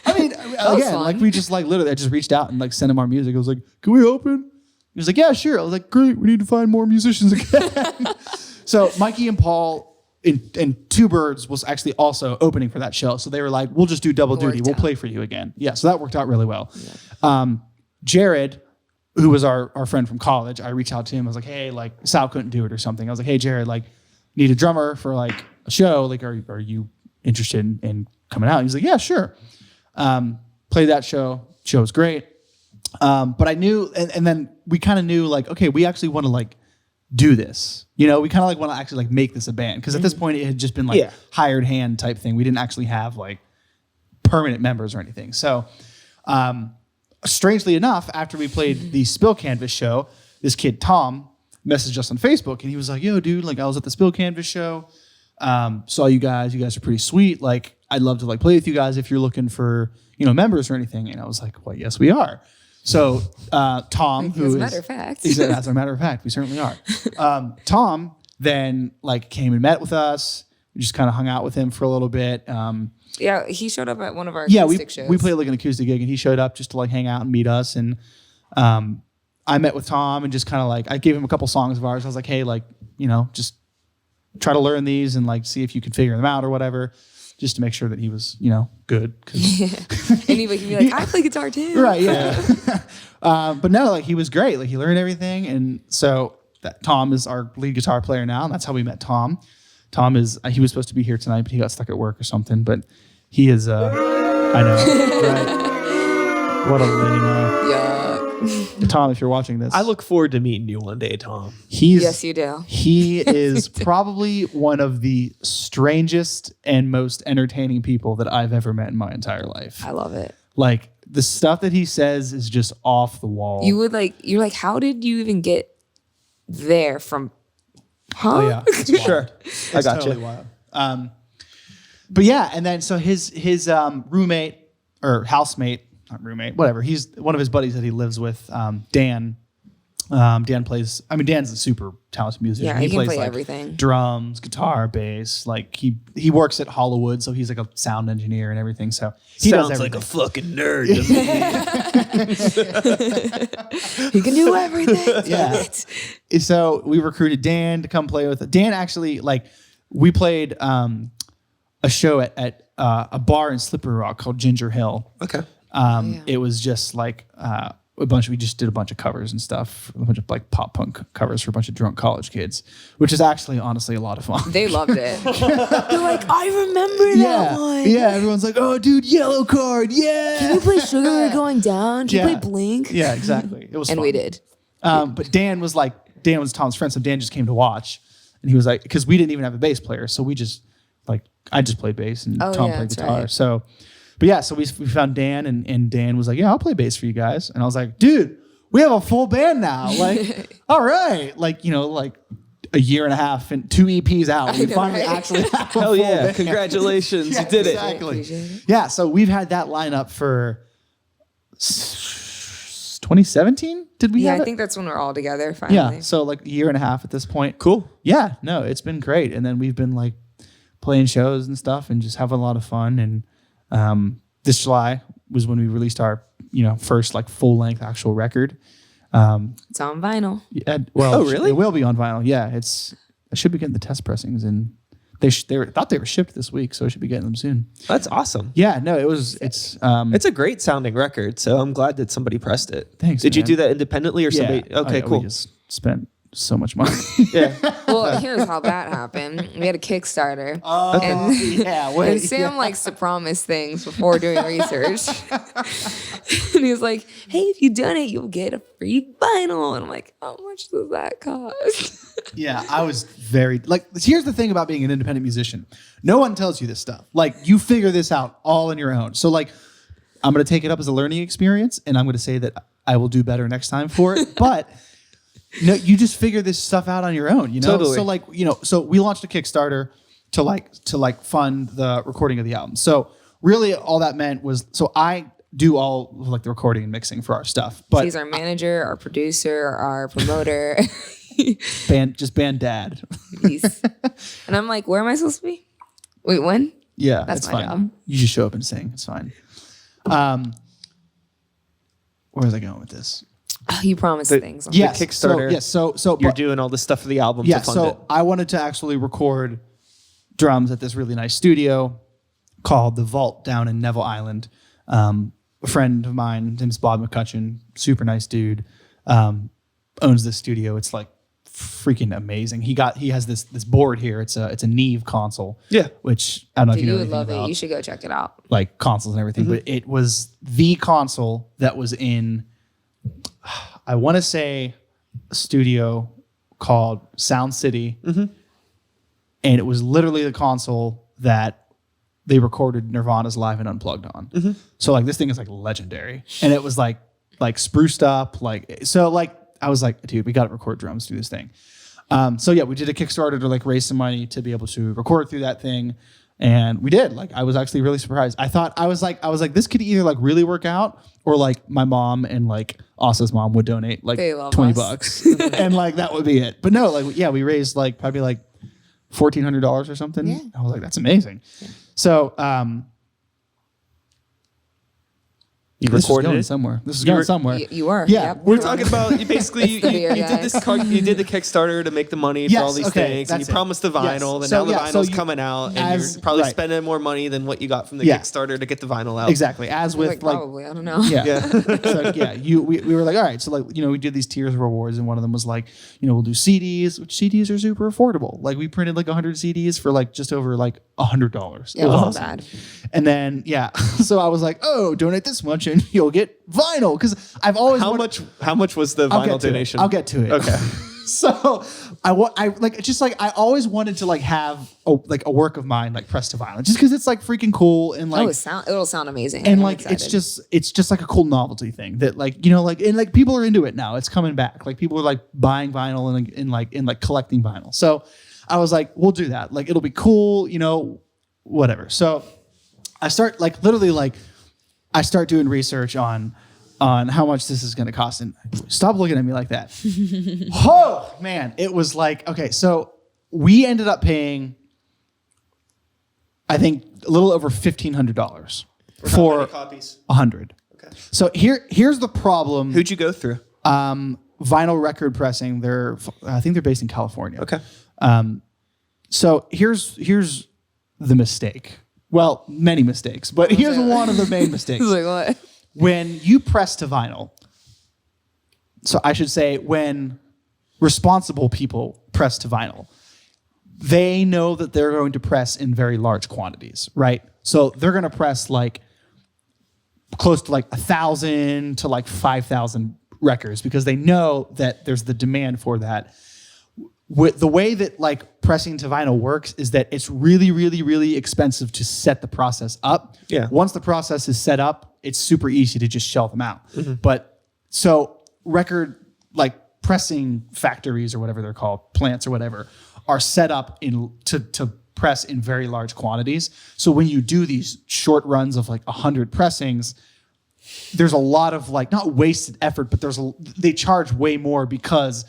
[SPEAKER 3] I mean, again,
[SPEAKER 2] fun.
[SPEAKER 3] like we just like literally, I just reached out and like sent him our music. I was like, can we open? He was like, yeah, sure. I was like, great. We need to find more musicians again. So Mikey and Paul and Two Birds was actually also opening for that show. So they were like, we'll just do double duty. We'll play for you again. Yeah. So that worked out really well. Yeah. Jared, who was our friend from college, I reached out to him. I was like, hey, like Sal couldn't do it or something. I was like, hey, Jared, like need a drummer for like a show. Like, are you interested in coming out? And he's like, yeah, sure. Played that show. Show was great. But I knew, and then we kind of knew like, okay, we actually want to like do this. You know, we kind of like want to actually like make this a band. Cause at this point it had just been like hired hand type thing. We didn't actually have like permanent members or anything. So, strangely enough, after we played the Spill Canvas show, this kid, Tom, messaged us on Facebook and he was like, yo, dude, like I was at the Spill Canvas show. Saw you guys are pretty sweet. Like, I'd love to like play with you guys if you're looking for, members or anything. And I was like, well, yes, we are. So, Tom,
[SPEAKER 2] As a matter of fact.
[SPEAKER 3] he said, as a matter of fact, we certainly are. Tom then like came and met with us. We just kind of hung out with him for a little bit.
[SPEAKER 2] Yeah, he showed up at one of our acoustic shows.
[SPEAKER 3] We played like an acoustic gig and he showed up just to like hang out and meet us. And, I met with Tom and just kind of like, I gave him a couple songs of ours. I was like, hey, like, just try to learn these and like see if you can figure them out or whatever, just to make sure that he was, good.
[SPEAKER 2] Yeah. And he would be like, I play guitar too.
[SPEAKER 3] Right, yeah. But no, like he was great. Like he learned everything. And so that Tom is our lead guitar player now. And that's how we met Tom. Tom is, he was supposed to be here tonight, but he got stuck at work or something. But he is, I know, right? What a lame.
[SPEAKER 2] Yeah.
[SPEAKER 3] Tom, if you're watching this,
[SPEAKER 1] I look forward to meeting you one day, Tom.
[SPEAKER 2] Yes, you do.
[SPEAKER 3] He is probably one of the strangest and most entertaining people that I've ever met in my entire life.
[SPEAKER 2] I love it.
[SPEAKER 3] Like the stuff that he says is just off the wall.
[SPEAKER 2] You're like, how did you even get there from? Huh?
[SPEAKER 3] Oh yeah, it's wild.
[SPEAKER 1] Sure. I got
[SPEAKER 3] Totally
[SPEAKER 1] you.
[SPEAKER 3] wild. But yeah, and then so his roommate or housemate, not roommate, whatever. He's one of his buddies that he lives with, Dan. Dan's a super talented musician.
[SPEAKER 2] Yeah, he can
[SPEAKER 3] plays
[SPEAKER 2] play
[SPEAKER 3] like
[SPEAKER 2] everything.
[SPEAKER 3] drums, guitar, bass. Like he works at Hollywood, so he's like a sound engineer and everything. So he does
[SPEAKER 1] Sounds
[SPEAKER 3] everything.
[SPEAKER 1] like a fucking nerd to me.
[SPEAKER 2] He can do everything.
[SPEAKER 3] Yeah. So we recruited Dan to come play with us. Dan actually, like, we played a show at a bar in Slippery Rock called Ginger Hill.
[SPEAKER 1] Okay.
[SPEAKER 3] It was just like we just did a bunch of covers and stuff, a bunch of like pop punk covers for a bunch of drunk college kids, which is actually honestly a lot of fun.
[SPEAKER 2] They loved it. They're like, I remember that one.
[SPEAKER 3] Yeah, everyone's like, oh, dude, Yellow Card, yeah.
[SPEAKER 2] Can you play Sugar We're Going Down? Can you play Blink?
[SPEAKER 3] Yeah, exactly. It was
[SPEAKER 2] And
[SPEAKER 3] fun.
[SPEAKER 2] we did.
[SPEAKER 3] But Dan was Tom's friend, so Dan just came to watch, and he was like, because we didn't even have a bass player, so we just I just played bass and Tom played
[SPEAKER 2] that's
[SPEAKER 3] guitar.
[SPEAKER 2] right.
[SPEAKER 3] So, but yeah, so we found Dan, and Dan was like, yeah, I'll play bass for you guys, and I was like, dude, we have a full band now. Like, all right, like a year and a half and 2 EPs out, we finally actually have a
[SPEAKER 1] Hell
[SPEAKER 3] full
[SPEAKER 1] yeah.
[SPEAKER 3] band.
[SPEAKER 1] Congratulations. You did it.
[SPEAKER 3] Exactly.
[SPEAKER 2] Appreciate it.
[SPEAKER 3] Yeah, so we've had that lineup for 2017. Did we
[SPEAKER 2] Yeah,
[SPEAKER 3] have
[SPEAKER 2] I
[SPEAKER 3] it?
[SPEAKER 2] think that's when we're all together finally.
[SPEAKER 3] Yeah, so like a year and a half at this point.
[SPEAKER 1] Cool.
[SPEAKER 3] Yeah, no, it's been great. And then we've been like playing shows and stuff and just having a lot of fun. And this July was when we released our, first like full length actual record.
[SPEAKER 2] It's on vinyl.
[SPEAKER 3] Well,
[SPEAKER 1] Oh, really?
[SPEAKER 3] It will be on vinyl. Yeah, I should be getting the test pressings, and they thought they were shipped this week, so I should be getting them soon.
[SPEAKER 1] That's awesome.
[SPEAKER 3] Yeah, no, it's
[SPEAKER 1] It's a great sounding record, so I'm glad that somebody pressed it.
[SPEAKER 3] Thanks,
[SPEAKER 1] Did you
[SPEAKER 3] man.
[SPEAKER 1] do that independently or somebody?
[SPEAKER 3] Yeah.
[SPEAKER 1] Okay,
[SPEAKER 3] Oh, yeah,
[SPEAKER 1] cool.
[SPEAKER 3] We just spent so much money.
[SPEAKER 1] Yeah.
[SPEAKER 2] Well, here's how that happened. We had a Kickstarter.
[SPEAKER 3] Oh, yeah.
[SPEAKER 2] And Sam likes to promise things before doing research. And he's like, hey, if you donate, you'll get a free vinyl. And I'm like, how much does that cost?
[SPEAKER 3] Yeah, I was very here's the thing about being an independent musician. No one tells you this stuff. Like, you figure this out all on your own. So like, I'm going to take it up as a learning experience, and I'm going to say that I will do better next time for it. But you just figure this stuff out on your own,
[SPEAKER 1] Totally.
[SPEAKER 3] So like, so we launched a Kickstarter to fund the recording of the album. So really all that meant was, so I do all of like the recording and mixing for our stuff, but
[SPEAKER 2] He's our manager, our producer, our promoter.
[SPEAKER 3] band dad.
[SPEAKER 2] And I'm like, where am I supposed to be? Wait, when?
[SPEAKER 3] Yeah,
[SPEAKER 2] That's
[SPEAKER 3] it's
[SPEAKER 2] my
[SPEAKER 3] fine.
[SPEAKER 2] job.
[SPEAKER 3] You just show up and sing. It's fine. Where was I going with this?
[SPEAKER 2] Oh, you promised things.
[SPEAKER 3] Yes,
[SPEAKER 1] Kickstarter.
[SPEAKER 3] So
[SPEAKER 1] You're
[SPEAKER 3] but-
[SPEAKER 1] doing all this stuff for the album
[SPEAKER 3] yeah.
[SPEAKER 1] to fund
[SPEAKER 3] So
[SPEAKER 1] it.
[SPEAKER 3] I wanted to actually record drums at this really nice studio called The Vault down in Neville Island. A friend of mine, his name's Bob McCutcheon, super nice dude, owns this studio. It's like freaking amazing. He has this board here. It's a Neve console.
[SPEAKER 1] Yeah.
[SPEAKER 3] Which I don't know if
[SPEAKER 2] Dude,
[SPEAKER 3] you know
[SPEAKER 2] you would
[SPEAKER 3] anything
[SPEAKER 2] love
[SPEAKER 3] about.
[SPEAKER 2] it. You should go check it out.
[SPEAKER 3] Like consoles and everything, but it was the console that was in, I want to say, a studio called Sound City, and it was literally the console that they recorded Nirvana's Live and Unplugged on. So like this thing is like legendary, and it was like spruced up, I was like, dude, we got to record drums through this thing. So yeah, we did a Kickstarter to like raise some money to be able to record through that thing. And we did. Like, I was actually really surprised. I was like, this could either like really work out, or like my mom and like Asa's mom would donate like
[SPEAKER 2] They love
[SPEAKER 3] $20
[SPEAKER 2] us.
[SPEAKER 3] bucks, and like that would be it. But no, like, yeah, we raised like probably like $1,400 or something.
[SPEAKER 2] Yeah.
[SPEAKER 3] I was like, that's amazing. So,
[SPEAKER 1] You
[SPEAKER 3] this is
[SPEAKER 1] recorded
[SPEAKER 3] going
[SPEAKER 1] it?
[SPEAKER 3] somewhere. This is
[SPEAKER 1] You
[SPEAKER 3] going
[SPEAKER 1] were-
[SPEAKER 3] somewhere.
[SPEAKER 2] You are.
[SPEAKER 3] Yeah,
[SPEAKER 2] Yep.
[SPEAKER 1] We're talking about you basically you
[SPEAKER 2] the beer
[SPEAKER 1] did
[SPEAKER 2] guy.
[SPEAKER 1] this you did the Kickstarter to make the money for all these things, and you
[SPEAKER 3] that's it.
[SPEAKER 1] promised the
[SPEAKER 3] Yes.
[SPEAKER 1] vinyl, and
[SPEAKER 3] So,
[SPEAKER 1] now the
[SPEAKER 3] yeah, so
[SPEAKER 1] vinyl's
[SPEAKER 3] you-
[SPEAKER 1] coming out, and
[SPEAKER 3] as-
[SPEAKER 1] you're probably
[SPEAKER 3] right.
[SPEAKER 1] spending more money than what you got from the
[SPEAKER 3] Yeah.
[SPEAKER 1] Kickstarter to get the vinyl out.
[SPEAKER 3] Exactly. As with
[SPEAKER 2] Like,
[SPEAKER 3] like
[SPEAKER 2] probably. I don't know.
[SPEAKER 3] Yeah.
[SPEAKER 1] Yeah.
[SPEAKER 3] So yeah, we were like, all right, so like, we did these tiers of rewards, and one of them was like, we'll do CDs, which CDs are super affordable. Like, we printed like 100 CDs for like just over like $100.
[SPEAKER 2] Yeah, it wasn't bad.
[SPEAKER 3] And then so I was like, oh, donate this much donation, you'll get vinyl. Because I've always
[SPEAKER 1] How much was the vinyl donation?
[SPEAKER 3] I'll get to it.
[SPEAKER 1] Okay.
[SPEAKER 3] So I always wanted to like have a work of mine like pressed to vinyl, just because it's like freaking cool and like
[SPEAKER 2] it'll sound amazing.
[SPEAKER 3] and
[SPEAKER 2] I'm
[SPEAKER 3] like
[SPEAKER 2] excited.
[SPEAKER 3] it's just like a cool novelty thing that like, you know, like, and like people are into it now. It's coming back. Like people are like buying vinyl and collecting vinyl. So I was like, we'll do that. Like it'll be cool, you know, whatever. So I start like literally like I start doing research on how much this is going to cost. And stop looking at me like that. Oh man, it was like, okay, so we ended up paying, I think, a little over $1,500 for
[SPEAKER 1] copies.
[SPEAKER 3] 100.
[SPEAKER 1] Okay.
[SPEAKER 3] So here's the problem.
[SPEAKER 1] Who'd you go through?
[SPEAKER 3] Vinyl record pressing. I think they're based in California.
[SPEAKER 1] Okay.
[SPEAKER 3] So here's the mistake. Well, many mistakes, but here's one of the main mistakes.
[SPEAKER 2] like what?
[SPEAKER 3] When you press to vinyl, so I should say when responsible people press to vinyl, they know that they're going to press in very large quantities, right? So they're going to press like close to like 1,000 to like 5,000 records because they know that there's the demand for that. With the way that like pressing to vinyl works is that it's really, really, really expensive to set the process up.
[SPEAKER 1] Yeah.
[SPEAKER 3] Once the process is set up, it's super easy to just shell them out.
[SPEAKER 1] Mm-hmm.
[SPEAKER 3] But so record like pressing factories or whatever they're called, plants or whatever, are set up to press in very large quantities. So when you do these short runs of like 100 pressings, there's a lot of like not wasted effort, but they charge way more because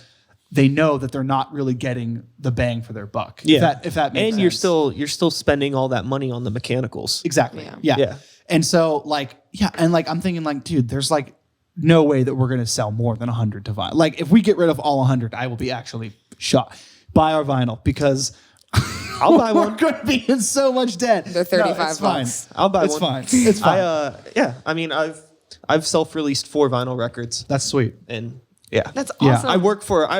[SPEAKER 3] they know that they're not really getting the bang for their buck.
[SPEAKER 1] Yeah.
[SPEAKER 3] If that makes
[SPEAKER 1] and
[SPEAKER 3] sense.
[SPEAKER 1] you're still spending all that money on the mechanicals.
[SPEAKER 3] Exactly. Yeah. And so like, yeah. And like, I'm thinking like, dude, there's like no way that we're going to sell more than 100 to vinyl. Like if we get rid of all 100, I will be actually shocked. Buy our vinyl because
[SPEAKER 1] I'll buy one.
[SPEAKER 3] We're going to be in so much debt.
[SPEAKER 2] They're 35
[SPEAKER 3] it's fine.
[SPEAKER 2] bucks.
[SPEAKER 1] I'll buy
[SPEAKER 3] It's
[SPEAKER 1] one.
[SPEAKER 3] fine. It's fine.
[SPEAKER 1] I mean, I've self-released 4 vinyl records.
[SPEAKER 3] That's sweet.
[SPEAKER 1] And yeah.
[SPEAKER 2] That's
[SPEAKER 3] Yeah.
[SPEAKER 2] awesome.
[SPEAKER 1] I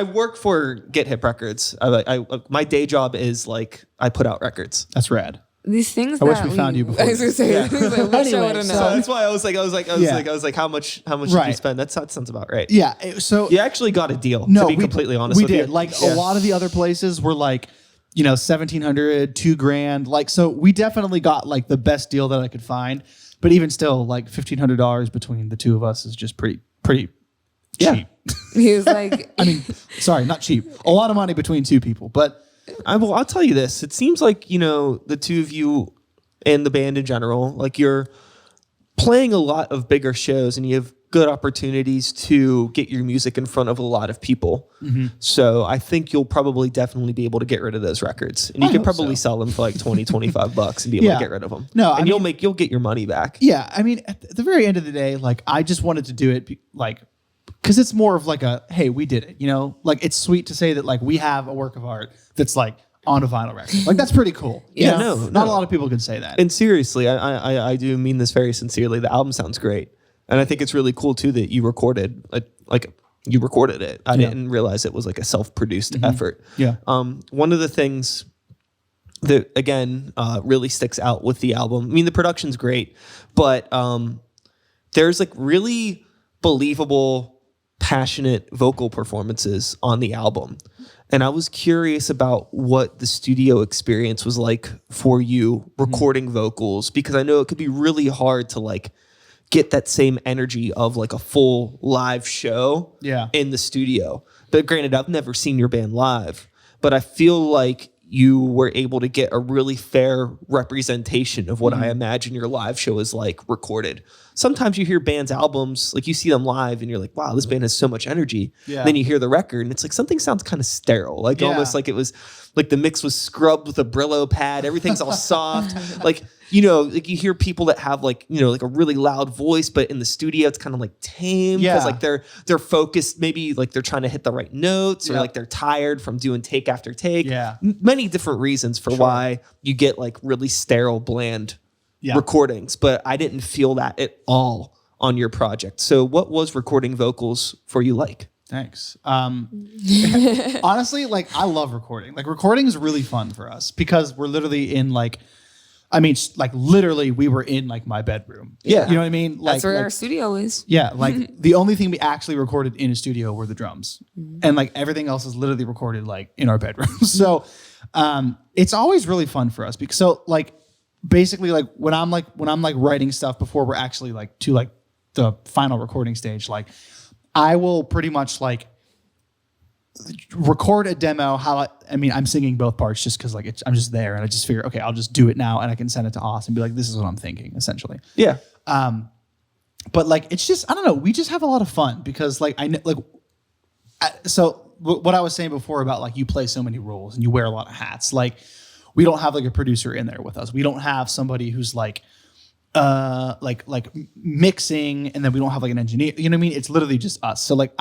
[SPEAKER 1] work for Get Hip Records. My day job is like I put out records.
[SPEAKER 3] That's rad.
[SPEAKER 2] These things
[SPEAKER 3] I wish
[SPEAKER 2] that
[SPEAKER 3] we found you before
[SPEAKER 2] I was gonna say, I wish I
[SPEAKER 3] Anyway,
[SPEAKER 2] would have
[SPEAKER 3] so
[SPEAKER 1] So
[SPEAKER 2] known.
[SPEAKER 1] that's why I was like, how much did you
[SPEAKER 3] Right.
[SPEAKER 1] spend? That sounds about right.
[SPEAKER 3] Yeah. So
[SPEAKER 1] You actually got a deal.
[SPEAKER 3] no,
[SPEAKER 1] to be
[SPEAKER 3] we,
[SPEAKER 1] completely honest,
[SPEAKER 3] we
[SPEAKER 1] with
[SPEAKER 3] did.
[SPEAKER 1] you.
[SPEAKER 3] Like
[SPEAKER 1] Yeah.
[SPEAKER 3] a lot of the other places were like, you know, $1,700, $2,000. Like, so we definitely got like the best deal that I could find. But even still, like $1,500 between the two of us is just pretty
[SPEAKER 1] Yeah.
[SPEAKER 3] cheap.
[SPEAKER 2] He was like,
[SPEAKER 3] I mean, sorry, not cheap. A lot of money between two people, but
[SPEAKER 1] I'll tell you this. It seems like, you know, the two of you and the band in general, like you're playing a lot of bigger shows and you have good opportunities to get your music in front of a lot of people.
[SPEAKER 3] Mm-hmm.
[SPEAKER 1] So I think you'll probably definitely be able to get rid of those records. And you
[SPEAKER 3] I
[SPEAKER 1] can
[SPEAKER 3] hope
[SPEAKER 1] probably
[SPEAKER 3] so.
[SPEAKER 1] sell them for like 20, 25 bucks and be able
[SPEAKER 3] Yeah.
[SPEAKER 1] to get rid of them.
[SPEAKER 3] No,
[SPEAKER 1] and
[SPEAKER 3] I
[SPEAKER 1] you'll
[SPEAKER 3] mean-
[SPEAKER 1] get your money back.
[SPEAKER 3] yeah, I mean, at the very end of the day, like I just wanted to do it like, because it's more of like a, hey, we did it, you know? Like it's sweet to say that like we have a work of art that's like on a vinyl record. Like that's pretty cool. you
[SPEAKER 1] Yeah,
[SPEAKER 3] know?
[SPEAKER 1] no.
[SPEAKER 3] Not a lot of people can say that.
[SPEAKER 1] And seriously, I do mean this very sincerely. The album sounds great. And I think it's really cool too that you recorded like you recorded it. I didn't realize it was like a self-produced effort.
[SPEAKER 3] Yeah.
[SPEAKER 1] One of the things that again really sticks out with the album. I mean, the production's great, but there's like really believable, passionate vocal performances on the album. And I was curious about what the studio experience was like for you recording vocals, because I know it could be really hard to like get that same energy of like a full live show
[SPEAKER 3] Yeah.
[SPEAKER 1] in the studio. But granted, I've never seen your band live, but I feel like you were able to get a really fair representation of what I imagine your live show is like recorded. Sometimes you hear bands' albums, like you see them live and you're like, wow, this band has so much energy.
[SPEAKER 3] Yeah.
[SPEAKER 1] Then you hear the record and it's like something sounds kind of sterile, like almost like it was like the mix was scrubbed with a Brillo pad. Everything's all soft. Like, you know, like you hear people that have like, you know, like a really loud voice, but in the studio it's kind of like tame because like they're focused, maybe like they're trying to hit the right notes or like they're tired from doing take after take.
[SPEAKER 3] Yeah.
[SPEAKER 1] Many different reasons for why you get like really sterile, bland recordings, but I didn't feel that at all on your project. So what was recording vocals for you like?
[SPEAKER 3] Thanks. Honestly, like I love recording. Like recording is really fun for us because we're literally in like I mean, like literally we were in like my bedroom.
[SPEAKER 1] Yeah.
[SPEAKER 3] You know what I mean?
[SPEAKER 2] That's where our studio is.
[SPEAKER 3] Yeah. Like the only thing we actually recorded in a studio were the drums, and like everything else is literally recorded like in our bedroom. So, it's always really fun for us because so like basically like when I'm like writing stuff before we're actually like to like the final recording stage, like I will pretty much like record a demo I mean I'm singing both parts just because like I'm just there and I just figure okay I'll just do it now and I can send it to Aus and be like this is what I'm thinking essentially.
[SPEAKER 1] Yeah.
[SPEAKER 3] But like it's just I don't know, we just have a lot of fun because like I know like so what I was saying before about like you play so many roles and you wear a lot of hats, like we don't have like a producer in there with us, we don't have somebody who's like mixing, and then we don't have like an engineer, you know what I mean, it's literally just us. So like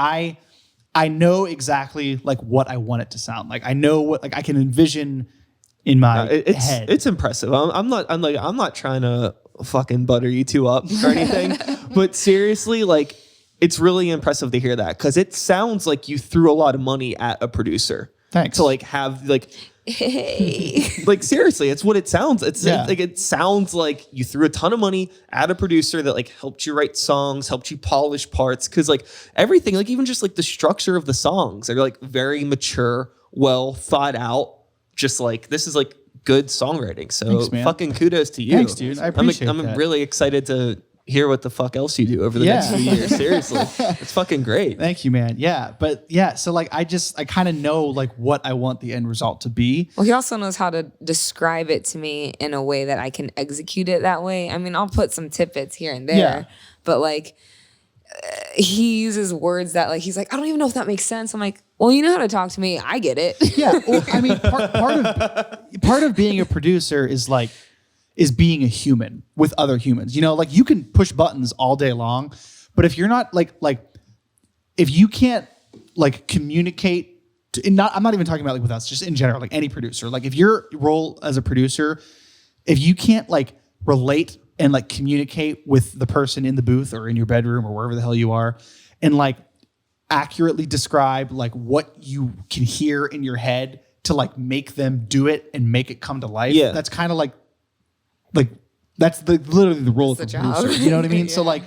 [SPEAKER 3] I know exactly like what I want it to sound like. I know what like I can envision in my head.
[SPEAKER 1] It's impressive. I'm not trying to fucking butter you two up or anything, but seriously, like it's really impressive to hear that because it sounds like you threw a lot of money at a producer.
[SPEAKER 3] Thanks.
[SPEAKER 1] To like have like.
[SPEAKER 2] Hey.
[SPEAKER 1] Like seriously, it's what it sounds.
[SPEAKER 3] It
[SPEAKER 1] sounds like you threw a ton of money at a producer that like helped you write songs, helped you polish parts, because like everything, like even just like the structure of the songs are like very mature, well thought out. Just like this is like good songwriting. So
[SPEAKER 3] thanks, man.
[SPEAKER 1] Fucking kudos to you.
[SPEAKER 3] Thanks, dude. I appreciate
[SPEAKER 1] I'm
[SPEAKER 3] that.
[SPEAKER 1] really excited to hear what the fuck else you do over the next few years. Seriously, it's fucking great.
[SPEAKER 3] Thank you, man. Yeah, but yeah, so like I kind of know like what I want the end result to be.
[SPEAKER 2] Well, he also knows how to describe it to me in a way that I can execute it that way. I mean, I'll put some tidbits here and there, but like he uses words that like he's like, I don't even know if that makes sense. I'm like, well, you know how to talk to me. I get it.
[SPEAKER 3] Yeah, well, I mean, part of being a producer is being a human with other humans. You know, like you can push buttons all day long, but if you're not like if you can't like communicate I'm not even talking about like with us, just in general, like any producer, like if your role as a producer, if you can't like relate and like communicate with the person in the booth or in your bedroom or wherever the hell you are and like accurately describe like what you can hear in your head to like make them do it and make it come to life.
[SPEAKER 1] Yeah.
[SPEAKER 3] That's kind of like that's literally the role of the producer. You know what I mean?
[SPEAKER 2] Yeah.
[SPEAKER 3] So like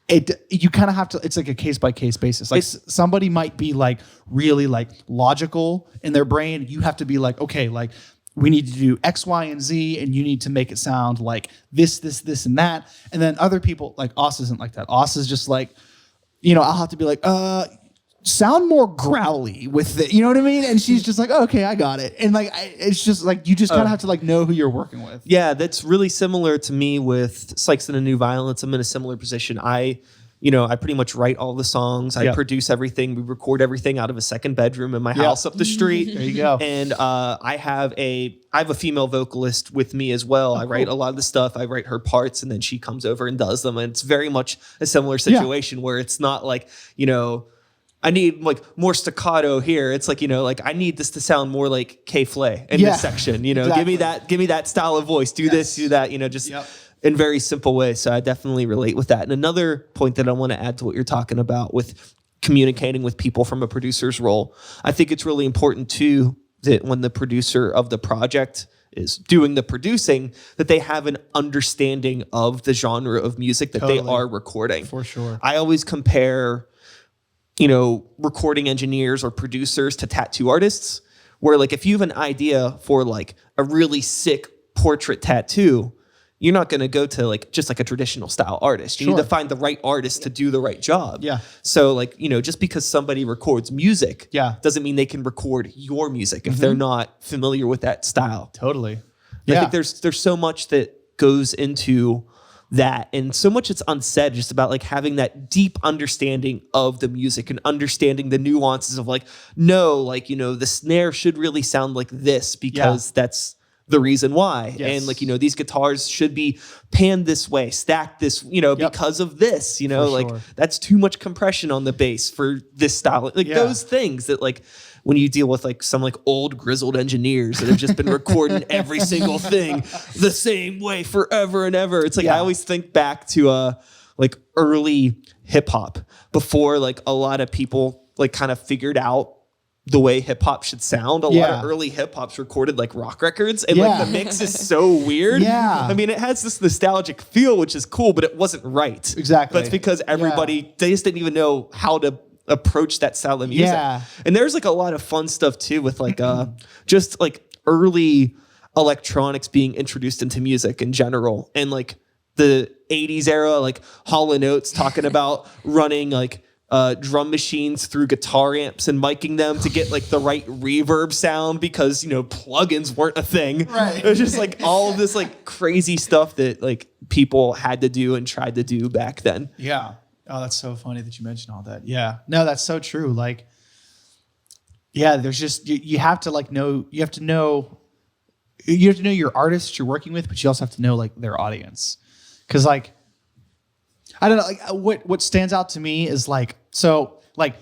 [SPEAKER 3] you kind of have to, it's like a case by case basis. Like somebody might be like really like logical in their brain. You have to be like, okay, like we need to do X, Y, and Z, and you need to make it sound like this, and that. And then other people, like Aus isn't like that. Aus is just like, you know, I'll have to be like, sound more growly with it. You know what I mean? And she's just like, oh, okay, I got it. And like, it's just like, you just kind of have to like know who you're working with.
[SPEAKER 1] Yeah, that's really similar to me with Sykes and a New Violence. I'm in a similar position. I pretty much write all the songs. I produce everything. We record everything out of a second bedroom in my house up the street.
[SPEAKER 3] There you go.
[SPEAKER 1] And I have a female vocalist with me as well. I write a lot of the stuff. I write her parts, and then she comes over and does them. And it's very much a similar situation where it's not like, you know, I need like more staccato here. It's like, you know, like I need this to sound more like K-Flay in this section. You know,
[SPEAKER 3] exactly.
[SPEAKER 1] give me that style of voice. Do this, do that. You know, just in very simple ways. So I definitely relate with that. And another point that I want to add to what you're talking about with communicating with people from a producer's role, I think it's really important too that when the producer of the project is doing the producing, that they have an understanding of the genre of music that they are recording.
[SPEAKER 3] For sure.
[SPEAKER 1] I always compare, you know, recording engineers or producers to tattoo artists, where like if you have an idea for like a really sick portrait tattoo, you're not going to go to like just like a traditional style artist. You need to find the right artist to do the right job.
[SPEAKER 3] Yeah.
[SPEAKER 1] So like, you know, just because somebody records music doesn't mean they can record your music if they're not familiar with that style.
[SPEAKER 3] Totally.
[SPEAKER 1] I think there's so much that goes into that, and so much it's unsaid just about like having that deep understanding of the music and understanding the nuances of like, no, like, you know, the snare should really sound like this because that's the reason why. And like, you know, these guitars should be panned this way, stacked this, you know, because of this, you know, like that's too much compression on the bass for this style. Like those things that like when you deal with like some like old grizzled engineers that have just been recording every single thing the same way forever and ever. It's like, I always think back to like early hip hop before like a lot of people like kind of figured out the way hip hop should sound. A lot of early hip hop's recorded like rock records, and like the mix is so weird.
[SPEAKER 3] Yeah.
[SPEAKER 1] I mean, it has this nostalgic feel, which is cool, but it wasn't right.
[SPEAKER 3] Exactly.
[SPEAKER 1] But it's because everybody, they just didn't even know how to approach that style of music.
[SPEAKER 3] Yeah.
[SPEAKER 1] And there's like a lot of fun stuff too with like just like early electronics being introduced into music in general. And like the 80s era, like Hall & Oates talking about running like drum machines through guitar amps and miking them to get like the right reverb sound because, you know, plugins weren't a thing.
[SPEAKER 3] Right.
[SPEAKER 1] It was just like all of this like crazy stuff that like people had to do and tried to do back then.
[SPEAKER 3] Yeah. Oh, that's so funny that you mentioned all that. Yeah. No, that's so true. Like, yeah, there's just, you have to like know, you have to know your artist you're working with, but you also have to know like their audience. Cause like, I don't know, like what stands out to me is like, so like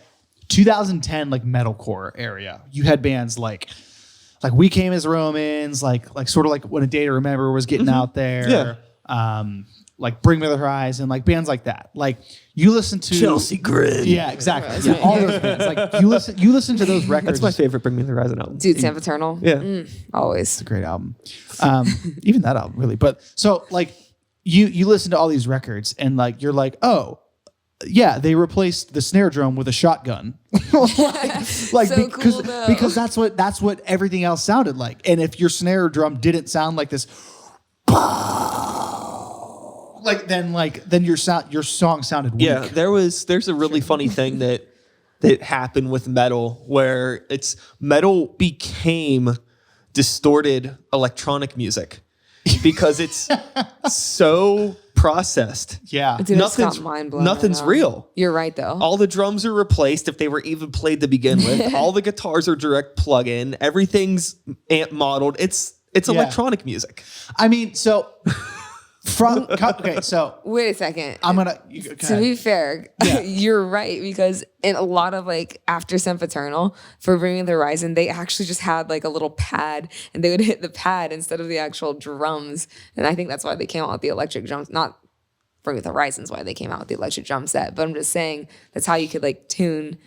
[SPEAKER 3] 2010, like metalcore area, you had bands like We Came as Romans, like sort of like When a Day to Remember was getting out there.
[SPEAKER 1] Yeah.
[SPEAKER 3] Like Bring Me the Horizon, like bands like that. Like you listen to
[SPEAKER 1] Chelsea Grin.
[SPEAKER 3] Yeah, exactly. Yeah, all those bands. Like you listen to those records.
[SPEAKER 1] That's my favorite Bring Me the Horizon album.
[SPEAKER 2] Dude, Sam Eternal.
[SPEAKER 1] Yeah.
[SPEAKER 2] Always.
[SPEAKER 3] It's a great album. Even that album, really. But so like you listen to all these records and like you're like, oh, yeah, they replaced the snare drum with a shotgun. like
[SPEAKER 2] So
[SPEAKER 3] because
[SPEAKER 2] cool, though.
[SPEAKER 3] because that's what everything else sounded like. And if your snare drum didn't sound like this, then your song sounded weak.
[SPEAKER 1] Yeah, there's a really funny thing that happened with metal where metal became distorted electronic music because it's so processed.
[SPEAKER 3] Yeah.
[SPEAKER 2] Dude, it's not mind-blowing
[SPEAKER 1] Nothing's
[SPEAKER 2] right now.
[SPEAKER 1] real.
[SPEAKER 2] You're right, though.
[SPEAKER 1] All the drums are replaced if they were even played to begin with. All the guitars are direct plug-in. Everything's amp modeled. It's electronic music.
[SPEAKER 3] I mean, so so
[SPEAKER 2] Wait a second.
[SPEAKER 3] I'm gonna.
[SPEAKER 2] To be fair, you're right, because in a lot of like after Sempiternal for Bringing the Horizon, they actually just had like a little pad and they would hit the pad instead of the actual drums. And I think that's why they came out with the electric drums. Not Bringing the Horizon's why they came out with the electric drum set, but I'm just saying that's how you could like tune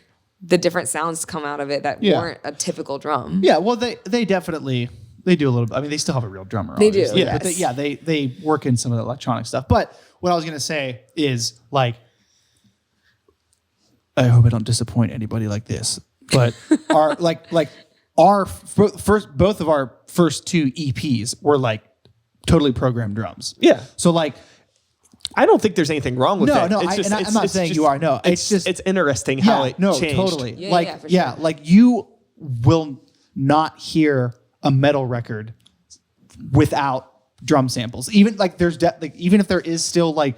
[SPEAKER 2] the different sounds to come out of it that weren't a typical drum.
[SPEAKER 3] Yeah, well, they definitely. They do a little bit. I mean, they still have a real drummer.
[SPEAKER 2] They do,
[SPEAKER 3] obviously.
[SPEAKER 2] yes.
[SPEAKER 3] But they work in some of the electronic stuff. But what I was gonna say is like, I hope I don't disappoint anybody like this. But both of our first two EPs were like totally programmed drums.
[SPEAKER 1] Yeah.
[SPEAKER 3] So like,
[SPEAKER 1] I don't think there's anything wrong with that.
[SPEAKER 3] I'm not saying you are. No, it's
[SPEAKER 1] interesting how it changed.
[SPEAKER 3] Totally.
[SPEAKER 2] Yeah, for sure.
[SPEAKER 3] Like you will not hear a metal record without drum samples. Even like even if there is still like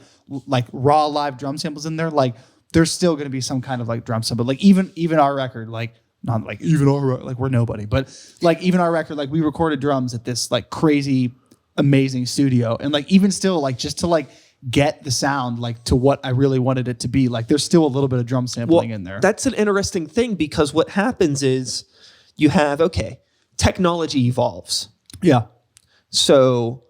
[SPEAKER 3] raw live drum samples in there, like there's still going to be some kind of like drum sample. Like even our record, like not like even our like we're nobody, but like even our record, like we recorded drums at this like crazy amazing studio, and like even still like just to like get the sound like to what I really wanted it to be, like there's still a little bit of drum sampling in there.
[SPEAKER 1] That's an interesting thing because what happens is you have technology evolves.
[SPEAKER 3] Yeah.
[SPEAKER 1] So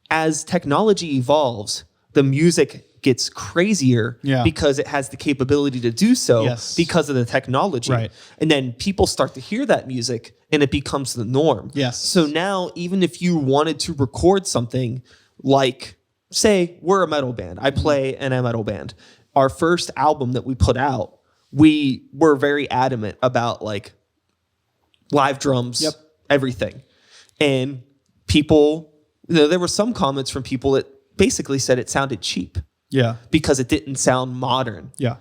[SPEAKER 1] as technology evolves, the music gets crazier because it has the capability to do so because of the technology.
[SPEAKER 3] Right.
[SPEAKER 1] And then people start to hear that music and it becomes the norm.
[SPEAKER 3] Yes.
[SPEAKER 1] So now even if you wanted to record something like, say, we're a metal band. I play in a metal band. Our first album that we put out, we were very adamant about like live drums, everything. And people, there were some comments from people that basically said it sounded cheap.
[SPEAKER 3] Yeah.
[SPEAKER 1] Because it didn't sound modern.
[SPEAKER 3] Yeah.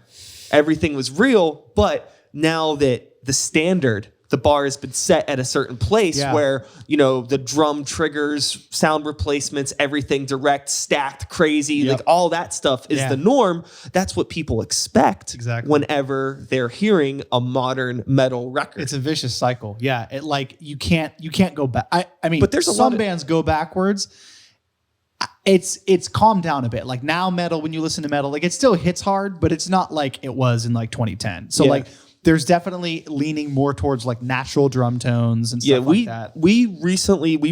[SPEAKER 1] Everything was real, but now that the bar has been set at a certain place where, the drum triggers, sound replacements, everything direct, stacked, crazy, like all that stuff is the norm. That's what people expect whenever they're hearing a modern metal record.
[SPEAKER 3] It's a vicious cycle. Yeah. It like, you can't go back. I mean,
[SPEAKER 1] but there's
[SPEAKER 3] some bands go backwards. It's calmed down a bit. Like now metal, when you listen to metal, like it still hits hard, but it's not like it was in like 2010. So like, there's definitely leaning more towards like natural drum tones and stuff like that.
[SPEAKER 1] We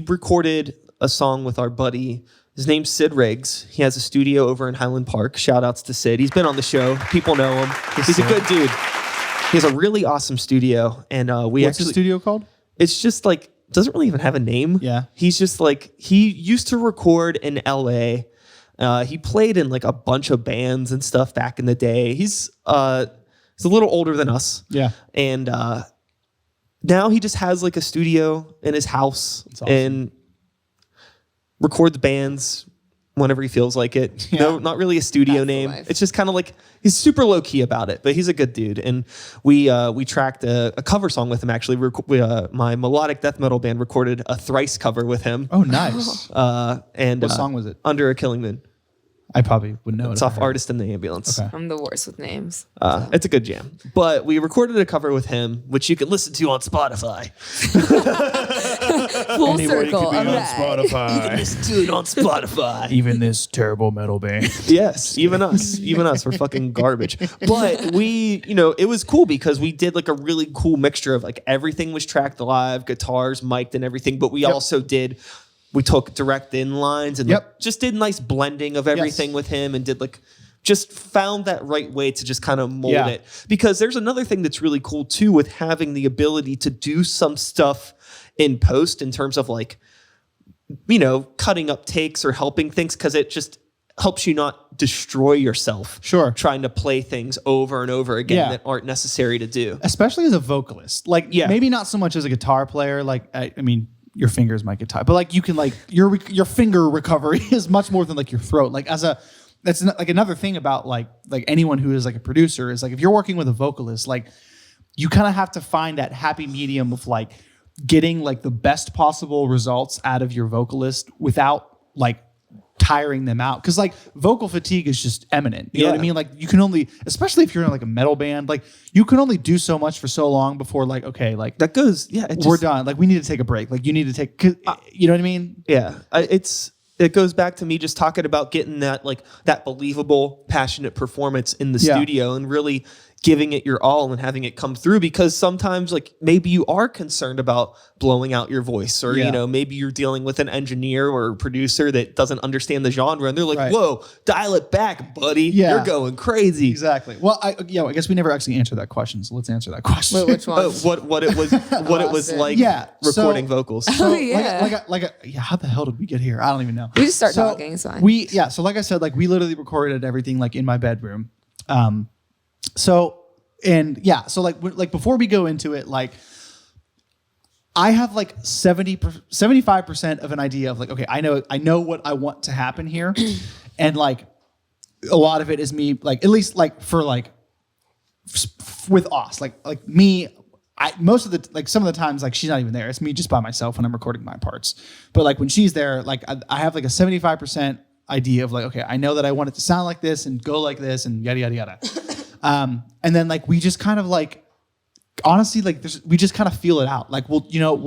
[SPEAKER 1] recorded a song with our buddy. His name's Sid Riggs. He has a studio over in Highland Park. Shout outs to Sid. He's been on the show. People know him. He's a good dude. He has a really awesome studio, and
[SPEAKER 3] What's the studio called?
[SPEAKER 1] It's just like doesn't really even have a name.
[SPEAKER 3] Yeah.
[SPEAKER 1] He's just like he used to record in LA. He played in like a bunch of bands and stuff back in the day. He's a little older than us.
[SPEAKER 3] Yeah.
[SPEAKER 1] And now he just has like a studio in his house
[SPEAKER 3] awesome.
[SPEAKER 1] and records bands whenever he feels like it.
[SPEAKER 3] Yeah.
[SPEAKER 1] No, not really a studio
[SPEAKER 2] That's the
[SPEAKER 1] name.
[SPEAKER 2] life.
[SPEAKER 1] It's just kind of like he's super low key about it, but he's a good dude. And we tracked a cover song with him. Actually, my melodic death metal band recorded a Thrice cover with him.
[SPEAKER 3] Oh, nice.
[SPEAKER 1] And
[SPEAKER 3] What song was it?
[SPEAKER 1] Under a Killing Moon.
[SPEAKER 3] I probably would know.
[SPEAKER 1] It's off Artist in the Ambulance.
[SPEAKER 3] Okay.
[SPEAKER 2] I'm the worst with names.
[SPEAKER 1] It's a good jam. But we recorded a cover with him, which you can listen to on Spotify.
[SPEAKER 2] Full circle of that.
[SPEAKER 3] Spotify.
[SPEAKER 1] Listen to it on Spotify.
[SPEAKER 3] Even this terrible metal band.
[SPEAKER 1] Yes, even us. We're fucking garbage. But we, it was cool because we did like a really cool mixture of like everything was tracked live, guitars, mic'd and everything. But we also we took direct in lines and like, just did nice blending of everything with him and did like just found that right way to just kind of mold it. Because there's another thing that's really cool too with having the ability to do some stuff in post in terms of like, cutting up takes or helping things because it just helps you not destroy yourself.
[SPEAKER 3] Sure.
[SPEAKER 1] Trying to play things over and over again that aren't necessary to do.
[SPEAKER 3] Especially as a vocalist. Like, maybe not so much as a guitar player. Like, I mean, your fingers might get tired, but like you can like your finger recovery is much more than like your throat. Like that's like another thing about like anyone who is like a producer is like if you're working with a vocalist, like you kind of have to find that happy medium of like getting like the best possible results out of your vocalist without like tiring them out. Cause like vocal fatigue is just eminent. You know what I mean? Like you can only, especially if you're in like a metal band, like you can only do so much for so long before like, okay, like
[SPEAKER 1] that goes,
[SPEAKER 3] we're done. Like we need to take a break. Like you need to take, you know what I mean?
[SPEAKER 1] Yeah. It goes back to me just talking about getting that like that believable, passionate performance in the studio and really giving it your all and having it come through because sometimes like maybe you are concerned about blowing out your voice or, maybe you're dealing with an engineer or a producer that doesn't understand the genre and they're like, whoa, dial it back, buddy.
[SPEAKER 3] Yeah.
[SPEAKER 1] You're going crazy.
[SPEAKER 3] Exactly. Well, I guess we never actually answered that question. So let's answer that question.
[SPEAKER 2] Wait, which one?
[SPEAKER 1] What it was like recording vocals.
[SPEAKER 2] So, yeah.
[SPEAKER 3] How the hell did we get here? I don't even know.
[SPEAKER 2] We just start talking. It's fine.
[SPEAKER 3] So like I said, like we literally recorded everything like in my bedroom. So like before we go into it, like I have like 75% of an idea of like, okay, I know what I want to happen here. And like a lot of it is me, like, at least like for like with Aus, like me, most of the, like some of the times, like she's not even there. It's me just by myself when I'm recording my parts. But like when she's there, like I have like a 75% idea of like, okay, I know that I want it to sound like this and go like this and yada, yada, yada. And then like, we just kind of like, honestly, like we just kind of feel it out. Like we'll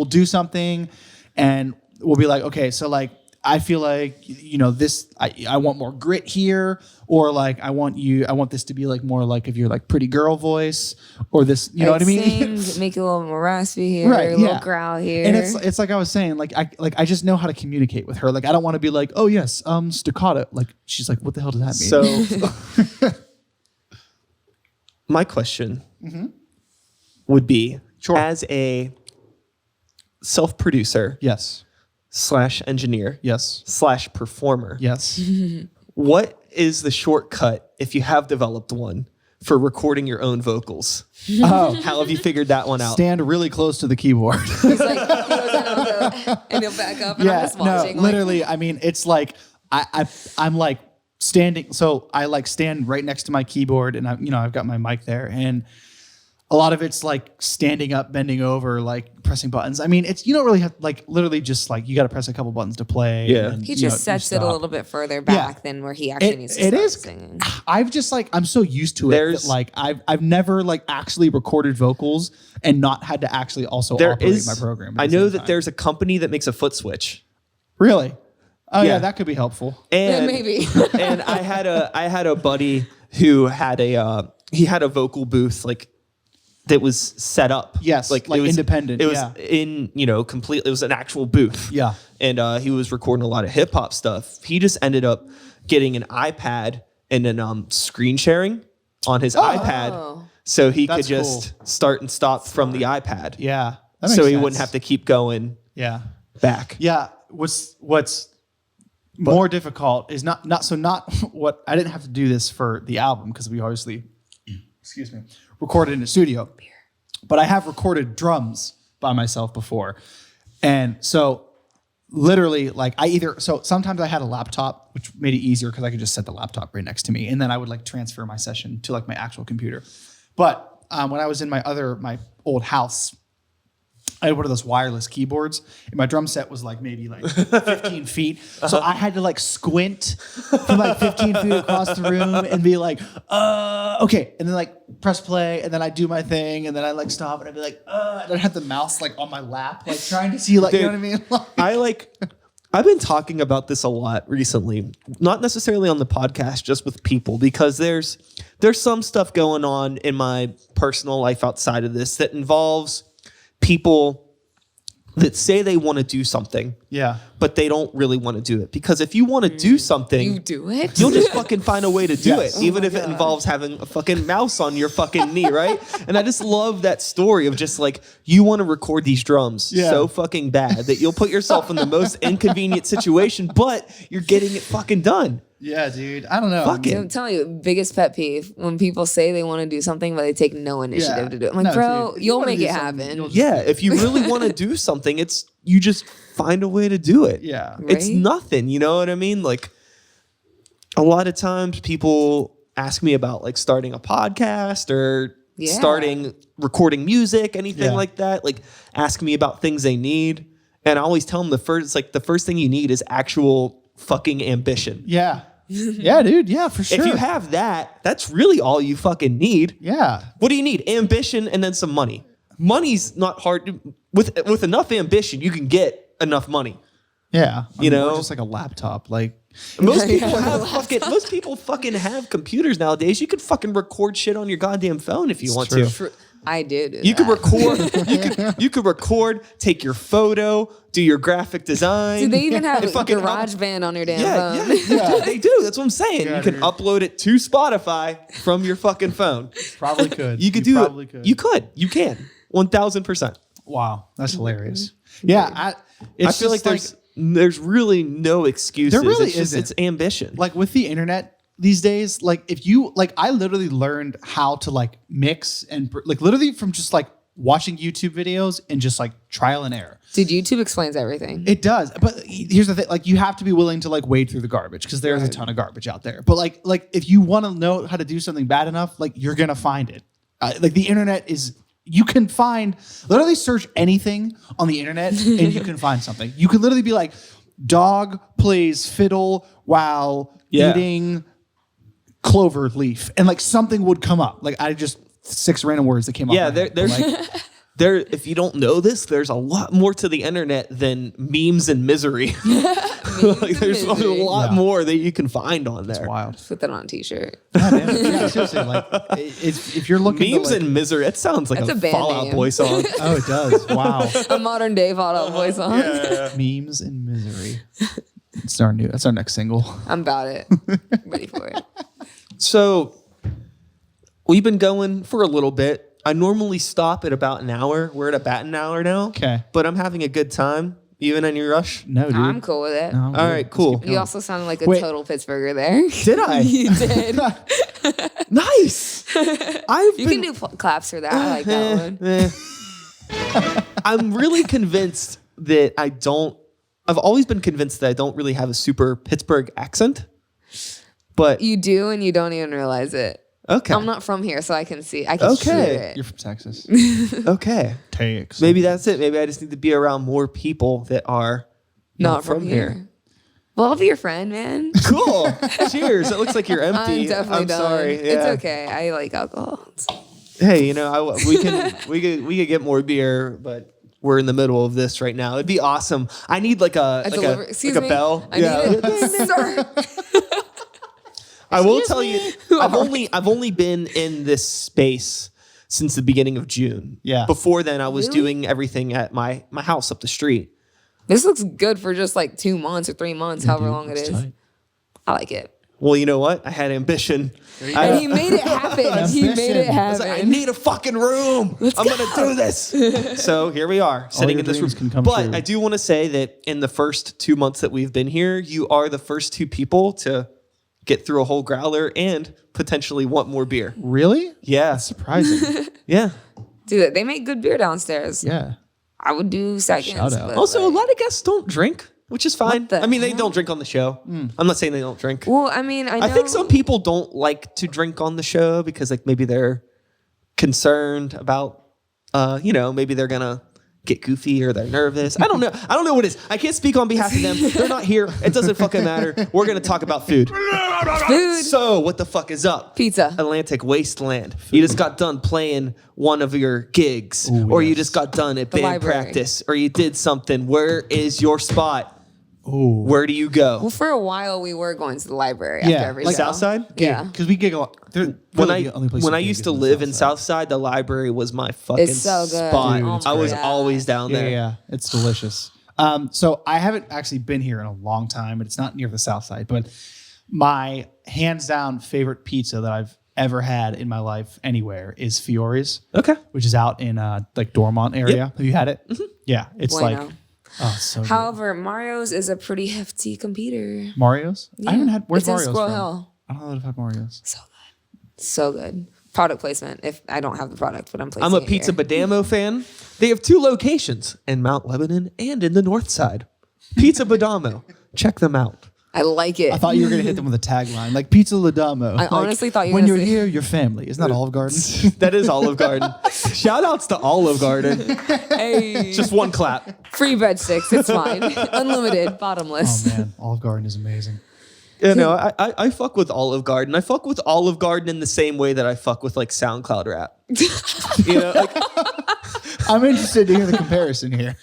[SPEAKER 3] do something and we'll be like, okay, so like, I feel like, this, I want more grit here, or like, I want this to be like more like if you're like pretty girl voice or this, you know what I mean?
[SPEAKER 2] Make it a little more raspy here,
[SPEAKER 3] right,
[SPEAKER 2] a little growl here.
[SPEAKER 3] And it's like I was saying, like I just know how to communicate with her. Like, I don't want to be like, oh yes, staccato. Like, she's like, what the hell does that mean?
[SPEAKER 1] So my question would be, as a self-producer,
[SPEAKER 3] yes,
[SPEAKER 1] / engineer,
[SPEAKER 3] yes,
[SPEAKER 1] / performer,
[SPEAKER 3] yes,
[SPEAKER 1] what is the shortcut, if you have developed one, for recording your own vocals? How have you figured that one out?
[SPEAKER 3] Stand really close to the keyboard.
[SPEAKER 2] He's like, he goes down and he'll back up and I'm just watching.
[SPEAKER 3] No, literally, I mean, it's like I'm like standing, so I like stand right next to my keyboard and I've got my mic there, and a lot of it's like standing up, bending over, like pressing buttons. I mean, it's, you don't really have, like, literally just like, you got to press a couple buttons to play.
[SPEAKER 1] Yeah.
[SPEAKER 3] And,
[SPEAKER 2] he just sets it a little bit further back than where he actually needs to start singing.
[SPEAKER 3] I've just like, I'm so used to it that like I've never like actually recorded vocals and not had to actually also operate my program.
[SPEAKER 1] I know that there's a company that makes a foot switch.
[SPEAKER 3] Really? Oh yeah, that could be helpful.
[SPEAKER 1] And
[SPEAKER 2] maybe.
[SPEAKER 1] And I had a buddy who had he had a vocal booth like that was set up.
[SPEAKER 3] Yes, like
[SPEAKER 1] it was
[SPEAKER 3] independent.
[SPEAKER 1] It was in, completely. It was an actual booth.
[SPEAKER 3] Yeah.
[SPEAKER 1] And he was recording a lot of hip hop stuff. He just ended up getting an iPad and then screen sharing on his iPad. so he could
[SPEAKER 3] That's
[SPEAKER 1] just start and stop from the iPad.
[SPEAKER 3] Yeah.
[SPEAKER 1] So he wouldn't have to keep going back.
[SPEAKER 3] Yeah. What's more difficult is not what I didn't have to do this for the album because we obviously recorded in a studio. But I have recorded drums by myself before. And so literally like sometimes I had a laptop, which made it easier because I could just set the laptop right next to me. And then I would like transfer my session to like my actual computer. But when I was in my old house, I had one of those wireless keyboards, and my drum set was like maybe like 15 feet. So I had to like squint from like 15 feet across the room and be like, okay. And then like press play, and then I do my thing, and then I like stop, and I'd be like, and I'd have the mouse like on my lap, like trying to see like,
[SPEAKER 1] Dude,
[SPEAKER 3] you know what I mean?
[SPEAKER 1] I've been talking about this a lot recently, not necessarily on the podcast, just with people, because there's some stuff going on in my personal life outside of this that involves people that say they want to do something, but they don't really want to do it. Because if you want to do something,
[SPEAKER 2] You do it?
[SPEAKER 1] you'll just fucking find a way to do it, even if it involves having a fucking mouse on your fucking knee, right? And I just love that story of just like, you want to record these drums so fucking bad that you'll put yourself in the most inconvenient situation, but you're getting it fucking done.
[SPEAKER 3] Yeah, dude. I don't know.
[SPEAKER 1] Fuck it.
[SPEAKER 2] I'm telling you, biggest pet peeve when people say they want to do something but they take no initiative to do it. I'm like, bro,
[SPEAKER 3] dude,
[SPEAKER 2] you'll
[SPEAKER 3] wanna
[SPEAKER 2] make
[SPEAKER 3] do
[SPEAKER 2] it
[SPEAKER 3] something,
[SPEAKER 2] happen.
[SPEAKER 1] Yeah, if you really want to do something, you just find a way to do it.
[SPEAKER 3] Yeah.
[SPEAKER 1] It's
[SPEAKER 2] Right?
[SPEAKER 1] nothing, you know what I mean? Like a lot of times people ask me about like starting a podcast or starting recording music, anything like that. Like ask me about things they need. And I always tell them the first thing you need is actual fucking ambition.
[SPEAKER 3] Yeah. Yeah, dude. Yeah, for sure.
[SPEAKER 1] If you have that, that's really all you fucking need.
[SPEAKER 3] Yeah.
[SPEAKER 1] What do you need? Ambition and then some money. Money's not hard. With enough ambition, you can get enough money.
[SPEAKER 3] Yeah.
[SPEAKER 1] You know?
[SPEAKER 3] or just like a laptop. Like
[SPEAKER 1] Most people fucking have computers nowadays. You could fucking record shit on your goddamn phone if you want
[SPEAKER 3] true.
[SPEAKER 1] to.
[SPEAKER 2] I do
[SPEAKER 1] You
[SPEAKER 2] that.
[SPEAKER 1] could record. you could record. Take your photo. Do your graphic design.
[SPEAKER 2] Do they even have
[SPEAKER 1] and
[SPEAKER 2] a
[SPEAKER 1] fucking
[SPEAKER 2] GarageBand on your damn
[SPEAKER 1] Yeah,
[SPEAKER 2] phone?
[SPEAKER 1] yeah, they do. That's what I'm saying.
[SPEAKER 3] Yeah,
[SPEAKER 1] you can
[SPEAKER 3] dude.
[SPEAKER 1] upload it to Spotify from your fucking phone.
[SPEAKER 3] probably could.
[SPEAKER 1] You could do
[SPEAKER 3] probably
[SPEAKER 1] it.
[SPEAKER 3] Could.
[SPEAKER 1] You could. You can. 1000%.
[SPEAKER 3] Wow, that's hilarious. Yeah,
[SPEAKER 1] I feel like there's really no excuses.
[SPEAKER 3] There really
[SPEAKER 1] it's just,
[SPEAKER 3] isn't.
[SPEAKER 1] It's ambition.
[SPEAKER 3] like with the internet these days, like if you like, I literally learned how to like mix and like literally from just like watching YouTube videos and just like trial and error.
[SPEAKER 2] Dude, YouTube explains everything.
[SPEAKER 3] It does, but here's the thing: like you have to be willing to like wade through the garbage because there's a ton of garbage out there. But like if you want to know how to do something bad enough, like you're gonna find it. Like the internet is. You can find, literally search anything on the internet and you can find something. You can literally be like, dog plays fiddle while eating clover leaf. And like something would come up. Like I just, 6 random words that came up.
[SPEAKER 1] Yeah, if you don't know this, there's a lot more to the internet than memes and misery. Like, there's a lot more that you can find on there.
[SPEAKER 3] Wild.
[SPEAKER 2] Put that on a t-shirt.
[SPEAKER 3] Yeah, seriously, like if you're looking
[SPEAKER 1] Memes
[SPEAKER 3] to, like,
[SPEAKER 1] and misery. It sounds like
[SPEAKER 2] That's
[SPEAKER 1] a
[SPEAKER 2] a band
[SPEAKER 1] Fall Out
[SPEAKER 2] name.
[SPEAKER 1] Boy song.
[SPEAKER 3] oh, it does. Wow.
[SPEAKER 2] A modern day Fall Out Boy song.
[SPEAKER 3] Memes and misery. That's our next single.
[SPEAKER 2] I'm about it. Ready for it.
[SPEAKER 1] So we've been going for a little bit. I normally stop at about an hour. We're at about an hour now.
[SPEAKER 3] Okay.
[SPEAKER 1] But I'm having a good time. You in any rush?
[SPEAKER 3] No, dude.
[SPEAKER 2] I'm cool with it.
[SPEAKER 3] No,
[SPEAKER 1] All right, cool.
[SPEAKER 2] You also sounded like a
[SPEAKER 3] Wait.
[SPEAKER 2] total Pittsburgher there.
[SPEAKER 1] Did I?
[SPEAKER 2] You did.
[SPEAKER 1] Nice.
[SPEAKER 2] You can do claps for that. I like that one.
[SPEAKER 1] I'm really convinced that I've always been convinced that I don't really have a super Pittsburgh accent. But
[SPEAKER 2] You do, and you don't even realize it.
[SPEAKER 1] okay.
[SPEAKER 2] I'm not from here, so I can see. I can
[SPEAKER 1] Okay.
[SPEAKER 2] hear it.
[SPEAKER 3] You're from Texas.
[SPEAKER 1] Okay.
[SPEAKER 3] Texas.
[SPEAKER 1] Maybe that's it. Maybe I just need to be around more people that are
[SPEAKER 2] Not from here. Well, I'll be your friend, man.
[SPEAKER 1] Cool. Cheers. It looks like you're empty.
[SPEAKER 2] I'm definitely done.
[SPEAKER 1] sorry.
[SPEAKER 2] It's
[SPEAKER 1] Yeah.
[SPEAKER 2] okay. I like alcohol.
[SPEAKER 1] Hey, we could get more beer, but we're in the middle of this right now. It'd be awesome. I need like a
[SPEAKER 2] Excuse me?
[SPEAKER 1] bell.
[SPEAKER 2] I need it. Sir.
[SPEAKER 1] I will tell you, I've only been in this space since the beginning of June.
[SPEAKER 3] Yeah.
[SPEAKER 1] Before then, I was
[SPEAKER 2] Really?
[SPEAKER 1] doing everything at my house up the street.
[SPEAKER 2] This looks good for just like 2 months or 3 months, however long it is.
[SPEAKER 3] tight.
[SPEAKER 2] I like it.
[SPEAKER 1] Well, you know what? I had ambition.
[SPEAKER 2] And he made it happen. He made it
[SPEAKER 1] I was
[SPEAKER 2] happen.
[SPEAKER 1] like, I need a fucking room. I'm going to do this. So here we are, sitting
[SPEAKER 3] your
[SPEAKER 1] in this room.
[SPEAKER 3] dreams can come
[SPEAKER 1] But
[SPEAKER 3] true.
[SPEAKER 1] I do want to say that in the first 2 months that we've been here, you are the first two people to get through a whole growler and potentially want more beer.
[SPEAKER 3] Really?
[SPEAKER 1] Yeah.
[SPEAKER 3] That's surprising.
[SPEAKER 1] Yeah.
[SPEAKER 2] Dude, they make good beer downstairs.
[SPEAKER 3] Yeah.
[SPEAKER 2] I would do seconds.
[SPEAKER 3] Shout out.
[SPEAKER 2] but,
[SPEAKER 1] Also, a
[SPEAKER 2] like-
[SPEAKER 1] lot of guests don't drink, which is fine.
[SPEAKER 2] What the
[SPEAKER 1] I mean, they
[SPEAKER 2] hell?
[SPEAKER 1] don't drink on the show. I'm not saying they don't drink.
[SPEAKER 2] Well, I mean, I know.
[SPEAKER 1] I think some people don't like to drink on the show because like maybe they're concerned about, maybe they're gonna get goofy or they're nervous. I don't know. I don't know what it is. I can't speak on behalf of them. They're not here. It doesn't fucking matter. We're gonna talk about food.
[SPEAKER 2] Food.
[SPEAKER 1] So what the fuck is up?
[SPEAKER 2] Pizza.
[SPEAKER 1] Atlantic Wasteland. You just got done playing one of your gigs, or you just got done at band
[SPEAKER 2] library.
[SPEAKER 1] practice, or you did something. Where is your spot?
[SPEAKER 3] Ooh.
[SPEAKER 1] Where do you go?
[SPEAKER 2] Well, for a while, we were going to the library
[SPEAKER 3] Yeah,
[SPEAKER 2] after every
[SPEAKER 3] like
[SPEAKER 2] show.
[SPEAKER 1] Southside?
[SPEAKER 2] Yeah.
[SPEAKER 3] Because we gig a lot.
[SPEAKER 1] When I used to live in Southside, the library was my fucking
[SPEAKER 2] It's so good.
[SPEAKER 1] spot.
[SPEAKER 2] Dude, it's
[SPEAKER 1] I was
[SPEAKER 2] great.
[SPEAKER 1] always down
[SPEAKER 3] Yeah,
[SPEAKER 1] there.
[SPEAKER 3] yeah, it's delicious. So I haven't actually been here in a long time, and it's not near the South Side, but my hands down favorite pizza that I've ever had in my life anywhere is Fiore's,
[SPEAKER 1] Okay.
[SPEAKER 3] which is out in like Dormont area. Have you had it? Yeah, it's
[SPEAKER 2] Bueno.
[SPEAKER 3] like it's so good.
[SPEAKER 2] However, Mario's is a pretty hefty competitor.
[SPEAKER 3] Mario's? I haven't had. Where's
[SPEAKER 2] It's in
[SPEAKER 3] Mario's
[SPEAKER 2] Squirrel
[SPEAKER 3] from?
[SPEAKER 2] Hill.
[SPEAKER 3] I don't know if I've had Mario's.
[SPEAKER 2] So good. So good. Product placement. If I don't have the product, but I'm placing
[SPEAKER 1] I'm a
[SPEAKER 2] it
[SPEAKER 1] Pizza
[SPEAKER 2] here.
[SPEAKER 1] Badamo fan. They have 2 locations in Mount Lebanon and in the North Side. Pizza Badamo. Check them out.
[SPEAKER 2] I like it.
[SPEAKER 3] I thought you were gonna hit them with a tagline like Pizza Ladamo.
[SPEAKER 2] I honestly thought you were
[SPEAKER 3] when
[SPEAKER 2] gonna
[SPEAKER 3] you're
[SPEAKER 2] say-
[SPEAKER 3] here, your family. Isn't that Olive Garden?
[SPEAKER 1] That is Olive Garden. Shout outs to Olive Garden.
[SPEAKER 2] Hey,
[SPEAKER 1] Just one clap.
[SPEAKER 2] free breadsticks. It's fine. Unlimited, bottomless.
[SPEAKER 3] Oh man, Olive Garden is amazing.
[SPEAKER 1] You know, I fuck with Olive Garden. I fuck with Olive Garden in the same way that I fuck with like SoundCloud rap. You know,
[SPEAKER 3] I'm interested to hear the comparison here.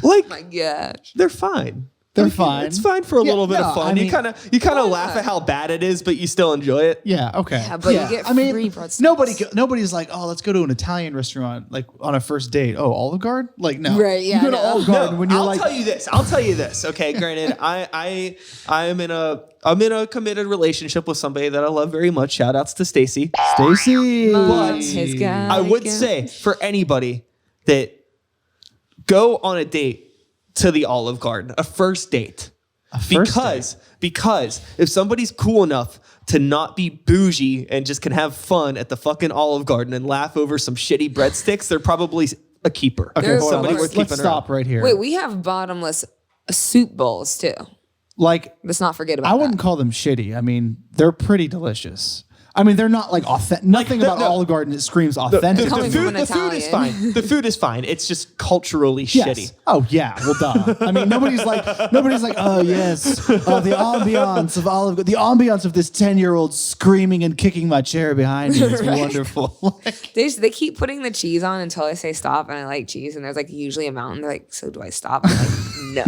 [SPEAKER 1] like
[SPEAKER 2] My gosh.
[SPEAKER 1] they're fine.
[SPEAKER 3] They're fine.
[SPEAKER 1] It's fine for a little bit
[SPEAKER 3] no,
[SPEAKER 1] of fun.
[SPEAKER 3] I mean-
[SPEAKER 1] you kind of laugh at how bad it is, but you still enjoy it.
[SPEAKER 3] Yeah. Okay.
[SPEAKER 2] Yeah, but you get free breadsticks.
[SPEAKER 3] Nobody's like, oh, let's go to an Italian restaurant like on a first date. Oh, Olive Garden? Like no.
[SPEAKER 2] Right, yeah,
[SPEAKER 3] You go to
[SPEAKER 2] no.
[SPEAKER 3] Olive Garden when you're
[SPEAKER 1] I'll
[SPEAKER 3] like,
[SPEAKER 1] tell you this. I'll tell you this. Okay, granted, I'm in a committed relationship with somebody that I love very much. Shout outs to Stacy.
[SPEAKER 3] Stacy.
[SPEAKER 1] But
[SPEAKER 2] His guy.
[SPEAKER 1] I would say for anybody that go on a date to the Olive Garden, a first date. Because if somebody's cool enough to not be bougie and just can have fun at the fucking Olive Garden and laugh over some shitty breadsticks, they're probably a keeper.
[SPEAKER 3] Okay,
[SPEAKER 2] There's
[SPEAKER 3] hold on.
[SPEAKER 2] somebody
[SPEAKER 3] Let's,
[SPEAKER 2] worth
[SPEAKER 3] let's
[SPEAKER 1] keeping
[SPEAKER 3] stop right here.
[SPEAKER 2] Wait, we have bottomless soup bowls too.
[SPEAKER 3] Like,
[SPEAKER 2] Let's not forget about
[SPEAKER 3] I wouldn't call them shitty. I mean, they're pretty delicious. I mean, they're not like authentic. Nothing about Olive Garden screams authentic.
[SPEAKER 2] Coming from an
[SPEAKER 1] The food is
[SPEAKER 2] Italian.
[SPEAKER 1] fine. The food is fine. It's just culturally
[SPEAKER 3] Yes.
[SPEAKER 1] shitty.
[SPEAKER 3] Oh yeah, well duh. I mean, nobody's like, oh yes, the ambiance of Olive, the ambiance of this 10-year-old screaming and kicking my chair behind me is
[SPEAKER 2] Right.
[SPEAKER 3] wonderful.
[SPEAKER 2] They keep putting the cheese on until I say stop, and I like cheese, and there's like usually a mountain. They're like, so do I stop? I'm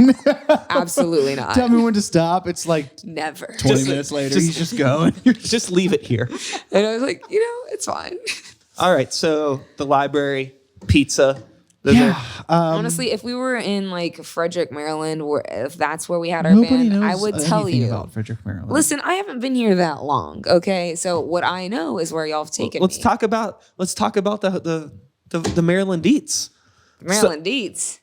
[SPEAKER 2] like, no, absolutely not.
[SPEAKER 3] Tell me when to stop. It's like
[SPEAKER 2] Never.
[SPEAKER 3] 20 minutes later, he's just going.
[SPEAKER 1] Just leave it here.
[SPEAKER 2] And I was like, it's fine.
[SPEAKER 1] All right. So the library, pizza. Those are-
[SPEAKER 2] Honestly, if we were in like Frederick, Maryland, or if that's where we had our
[SPEAKER 3] Nobody
[SPEAKER 2] band,
[SPEAKER 3] knows
[SPEAKER 2] I would tell
[SPEAKER 3] anything
[SPEAKER 2] you.
[SPEAKER 3] about Frederick, Maryland.
[SPEAKER 2] Listen, I haven't been here that long. Okay, so what I know is where y'all have taken
[SPEAKER 1] let's
[SPEAKER 2] me.
[SPEAKER 1] talk about the Maryland Eats.
[SPEAKER 2] Maryland Eats.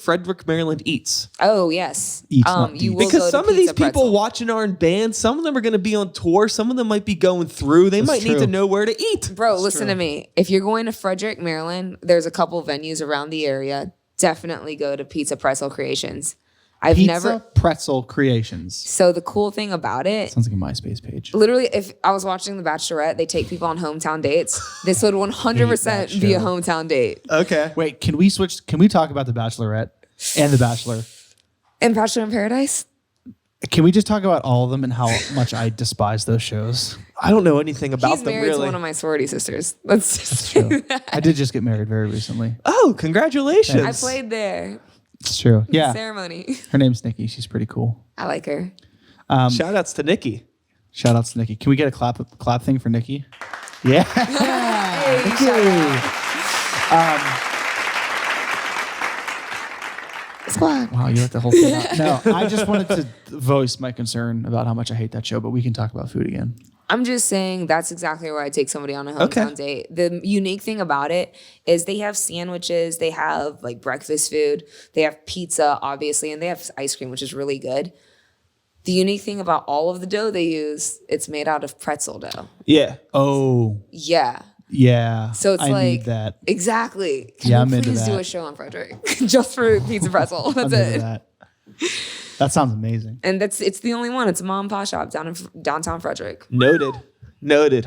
[SPEAKER 1] Frederick, Maryland Eats.
[SPEAKER 2] Oh yes.
[SPEAKER 3] Eats, not
[SPEAKER 2] You
[SPEAKER 3] deets.
[SPEAKER 2] will
[SPEAKER 1] Because
[SPEAKER 2] go to
[SPEAKER 1] some of these
[SPEAKER 2] Pizza
[SPEAKER 1] people
[SPEAKER 2] Pretzel.
[SPEAKER 1] watching are in bands. Some of them are going to be on tour. Some of them might be going through. They might need
[SPEAKER 3] true.
[SPEAKER 1] to know where to eat.
[SPEAKER 2] Bro, listen to me. If you're going to Frederick, Maryland, there's a couple venues around the area. Definitely go to Pizza Pretzel Creations. I've
[SPEAKER 3] Pizza
[SPEAKER 2] never.
[SPEAKER 3] Pretzel Creations.
[SPEAKER 2] So the cool thing about it,
[SPEAKER 3] Sounds like a MySpace page.
[SPEAKER 2] literally, if I was watching The Bachelorette, they take people on hometown dates. This would 100% be a
[SPEAKER 3] show.
[SPEAKER 2] hometown date.
[SPEAKER 1] Okay.
[SPEAKER 3] Wait, can we switch? Can we talk about The Bachelorette and The Bachelor?
[SPEAKER 2] And Bachelor in Paradise?
[SPEAKER 3] Can we just talk about all of them and how much I despise those shows?
[SPEAKER 1] I don't know anything about
[SPEAKER 2] He's
[SPEAKER 1] them
[SPEAKER 2] married to
[SPEAKER 1] really.
[SPEAKER 2] one of my sorority sisters. Let's just
[SPEAKER 3] True.
[SPEAKER 2] say that.
[SPEAKER 3] I did just get married very recently.
[SPEAKER 1] Oh, congratulations.
[SPEAKER 2] I played there.
[SPEAKER 3] It's true. Yeah.
[SPEAKER 2] Ceremony.
[SPEAKER 3] Her name's Nikki. She's pretty cool.
[SPEAKER 2] I like her.
[SPEAKER 1] Shout outs to Nikki.
[SPEAKER 3] Shout outs to Nikki. Can we get a clap thing for Nikki? Yeah. Nikki.
[SPEAKER 2] Squad.
[SPEAKER 3] Wow, you let the whole thing out. No, I just wanted to voice my concern about how much I hate that show, but we can talk about food again.
[SPEAKER 2] I'm just saying that's exactly where I take somebody on a hometown date. The unique thing about it is they have sandwiches, they have like breakfast food, they have pizza, obviously, and they have ice cream, which is really good. The unique thing about all of the dough they use, it's made out of pretzel dough.
[SPEAKER 1] Yeah.
[SPEAKER 3] Oh,
[SPEAKER 2] Yeah.
[SPEAKER 3] yeah.
[SPEAKER 2] So it's
[SPEAKER 3] I need that.
[SPEAKER 2] Exactly. Can
[SPEAKER 3] Yeah,
[SPEAKER 2] you
[SPEAKER 3] I'm into
[SPEAKER 2] please do
[SPEAKER 3] that.
[SPEAKER 2] a show on Frederick just for pizza pretzel? That's
[SPEAKER 3] I'm into
[SPEAKER 2] it.
[SPEAKER 3] that. That sounds amazing.
[SPEAKER 2] And it's the only one. It's a mom and pop shop down in downtown Frederick.
[SPEAKER 1] Noted.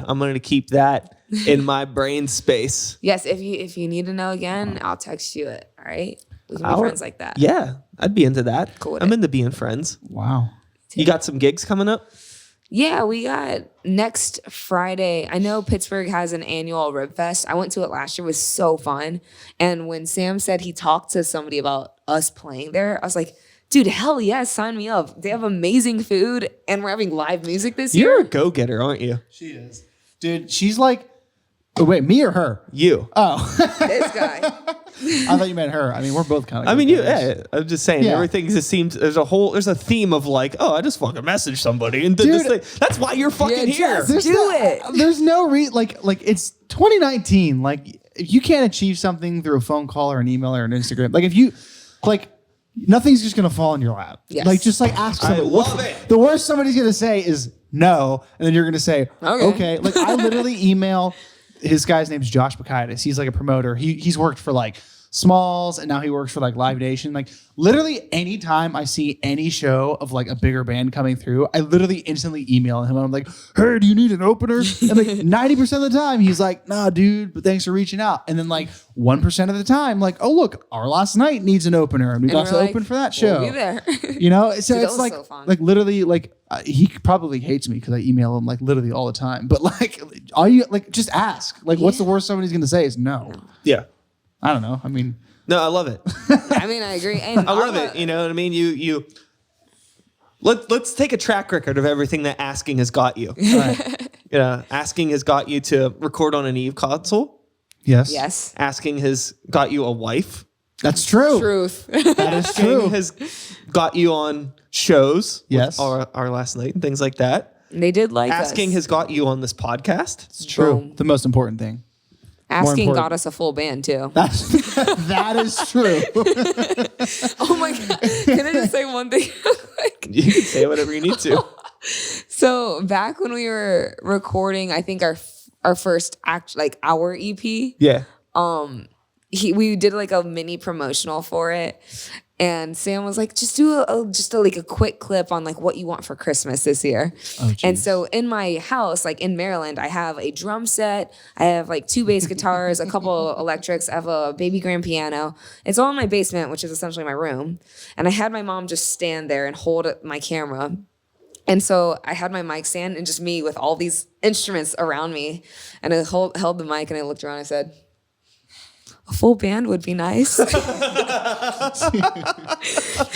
[SPEAKER 1] I'm going to keep that in my brain space.
[SPEAKER 2] Yes, if you need to know again, I'll text you it. All right, we can be friends like that.
[SPEAKER 1] Yeah, I'd be into that.
[SPEAKER 2] Cool with
[SPEAKER 1] I'm
[SPEAKER 2] it.
[SPEAKER 1] into being friends.
[SPEAKER 3] Wow.
[SPEAKER 1] You got some gigs coming up?
[SPEAKER 2] Yeah, we got next Friday. I know Pittsburgh has an annual Rib Fest. I went to it last year. It was so fun. And when Sam said he talked to somebody about us playing there, I was like, dude, hell yes, sign me up. They have amazing food and we're having live music this
[SPEAKER 1] You're
[SPEAKER 2] year.
[SPEAKER 1] a go-getter, aren't you?
[SPEAKER 3] She is. Dude, she's like, oh, wait, me or her?
[SPEAKER 1] You.
[SPEAKER 3] Oh,
[SPEAKER 2] This guy.
[SPEAKER 3] I thought you meant her. I mean, we're both kind of.
[SPEAKER 1] I mean, I'm just saying,
[SPEAKER 3] Yeah.
[SPEAKER 1] everything just seems, there's a theme of like, oh, I just fucking message somebody and did
[SPEAKER 3] Dude.
[SPEAKER 1] this thing. That's why you're fucking here.
[SPEAKER 2] just do it.
[SPEAKER 3] There's no like it's 2019. Like, if you can't achieve something through a phone call or an email or an Instagram, like if you, like, nothing's just gonna fall in your lap.
[SPEAKER 2] Yes.
[SPEAKER 3] Like, just like ask somebody.
[SPEAKER 1] love it.
[SPEAKER 3] The worst somebody's gonna say is no, and then you're gonna say
[SPEAKER 2] Okay.
[SPEAKER 3] okay. Like, I literally email. His guy's name's Josh Bakaitis. He's like a promoter. He's worked for like Smalls and now he works for like Live Nation. Like, literally anytime I see any show of like a bigger band coming through, I literally instantly email him. I'm like, hey, do you need an opener? And like 90% of the time he's like, nah, dude, but thanks for reaching out. And then like 1% of the time, like, oh look, our last night needs an opener and we got to
[SPEAKER 2] we're like,
[SPEAKER 3] open for that show.
[SPEAKER 2] We'll be there.
[SPEAKER 3] You know, so
[SPEAKER 2] Dude, that
[SPEAKER 3] it's
[SPEAKER 2] was
[SPEAKER 3] like,
[SPEAKER 2] so fun.
[SPEAKER 3] like literally, like he probably hates me because I email him like literally all the time. But like, all you like, just ask. Like, what's the worst somebody's gonna say is no.
[SPEAKER 1] Yeah.
[SPEAKER 3] I don't know. I mean,
[SPEAKER 1] No, I love it.
[SPEAKER 2] I mean, I agree. And
[SPEAKER 1] I love it. You know what I mean? Let's take a track record of everything that asking has got you. Asking has got you to record on an Eve console.
[SPEAKER 3] yes,
[SPEAKER 2] Yes.
[SPEAKER 1] Asking has got you a wife.
[SPEAKER 3] that's true.
[SPEAKER 2] Truth.
[SPEAKER 3] That is
[SPEAKER 1] Asking
[SPEAKER 3] true.
[SPEAKER 1] has got you on shows.
[SPEAKER 3] Yes.
[SPEAKER 1] With our last night and things like that.
[SPEAKER 2] They did like
[SPEAKER 1] Asking
[SPEAKER 2] us.
[SPEAKER 1] has got you on this podcast.
[SPEAKER 3] It's true.
[SPEAKER 2] Boom.
[SPEAKER 3] The most important thing.
[SPEAKER 2] Asking
[SPEAKER 3] important.
[SPEAKER 2] got us a full band too.
[SPEAKER 3] That is true.
[SPEAKER 2] Oh my God. Can I just say one thing real quick?
[SPEAKER 1] You can say whatever you need to.
[SPEAKER 2] So back when we were recording, I think our first act, like our EP,
[SPEAKER 1] Yeah.
[SPEAKER 2] we did like a mini promotional for it. And Sam was like, just do a quick clip on like what you want for Christmas this year.
[SPEAKER 3] Oh,
[SPEAKER 2] and so in my house, like in Maryland, I have a drum set. I have like 2 bass guitars, a couple electrics. I have a baby grand piano. It's all in my basement, which is essentially my room. And I had my mom just stand there and hold my camera. And so I had my mic stand and just me with all these instruments around me. And I held the mic and I looked around and I said, a full band would be nice.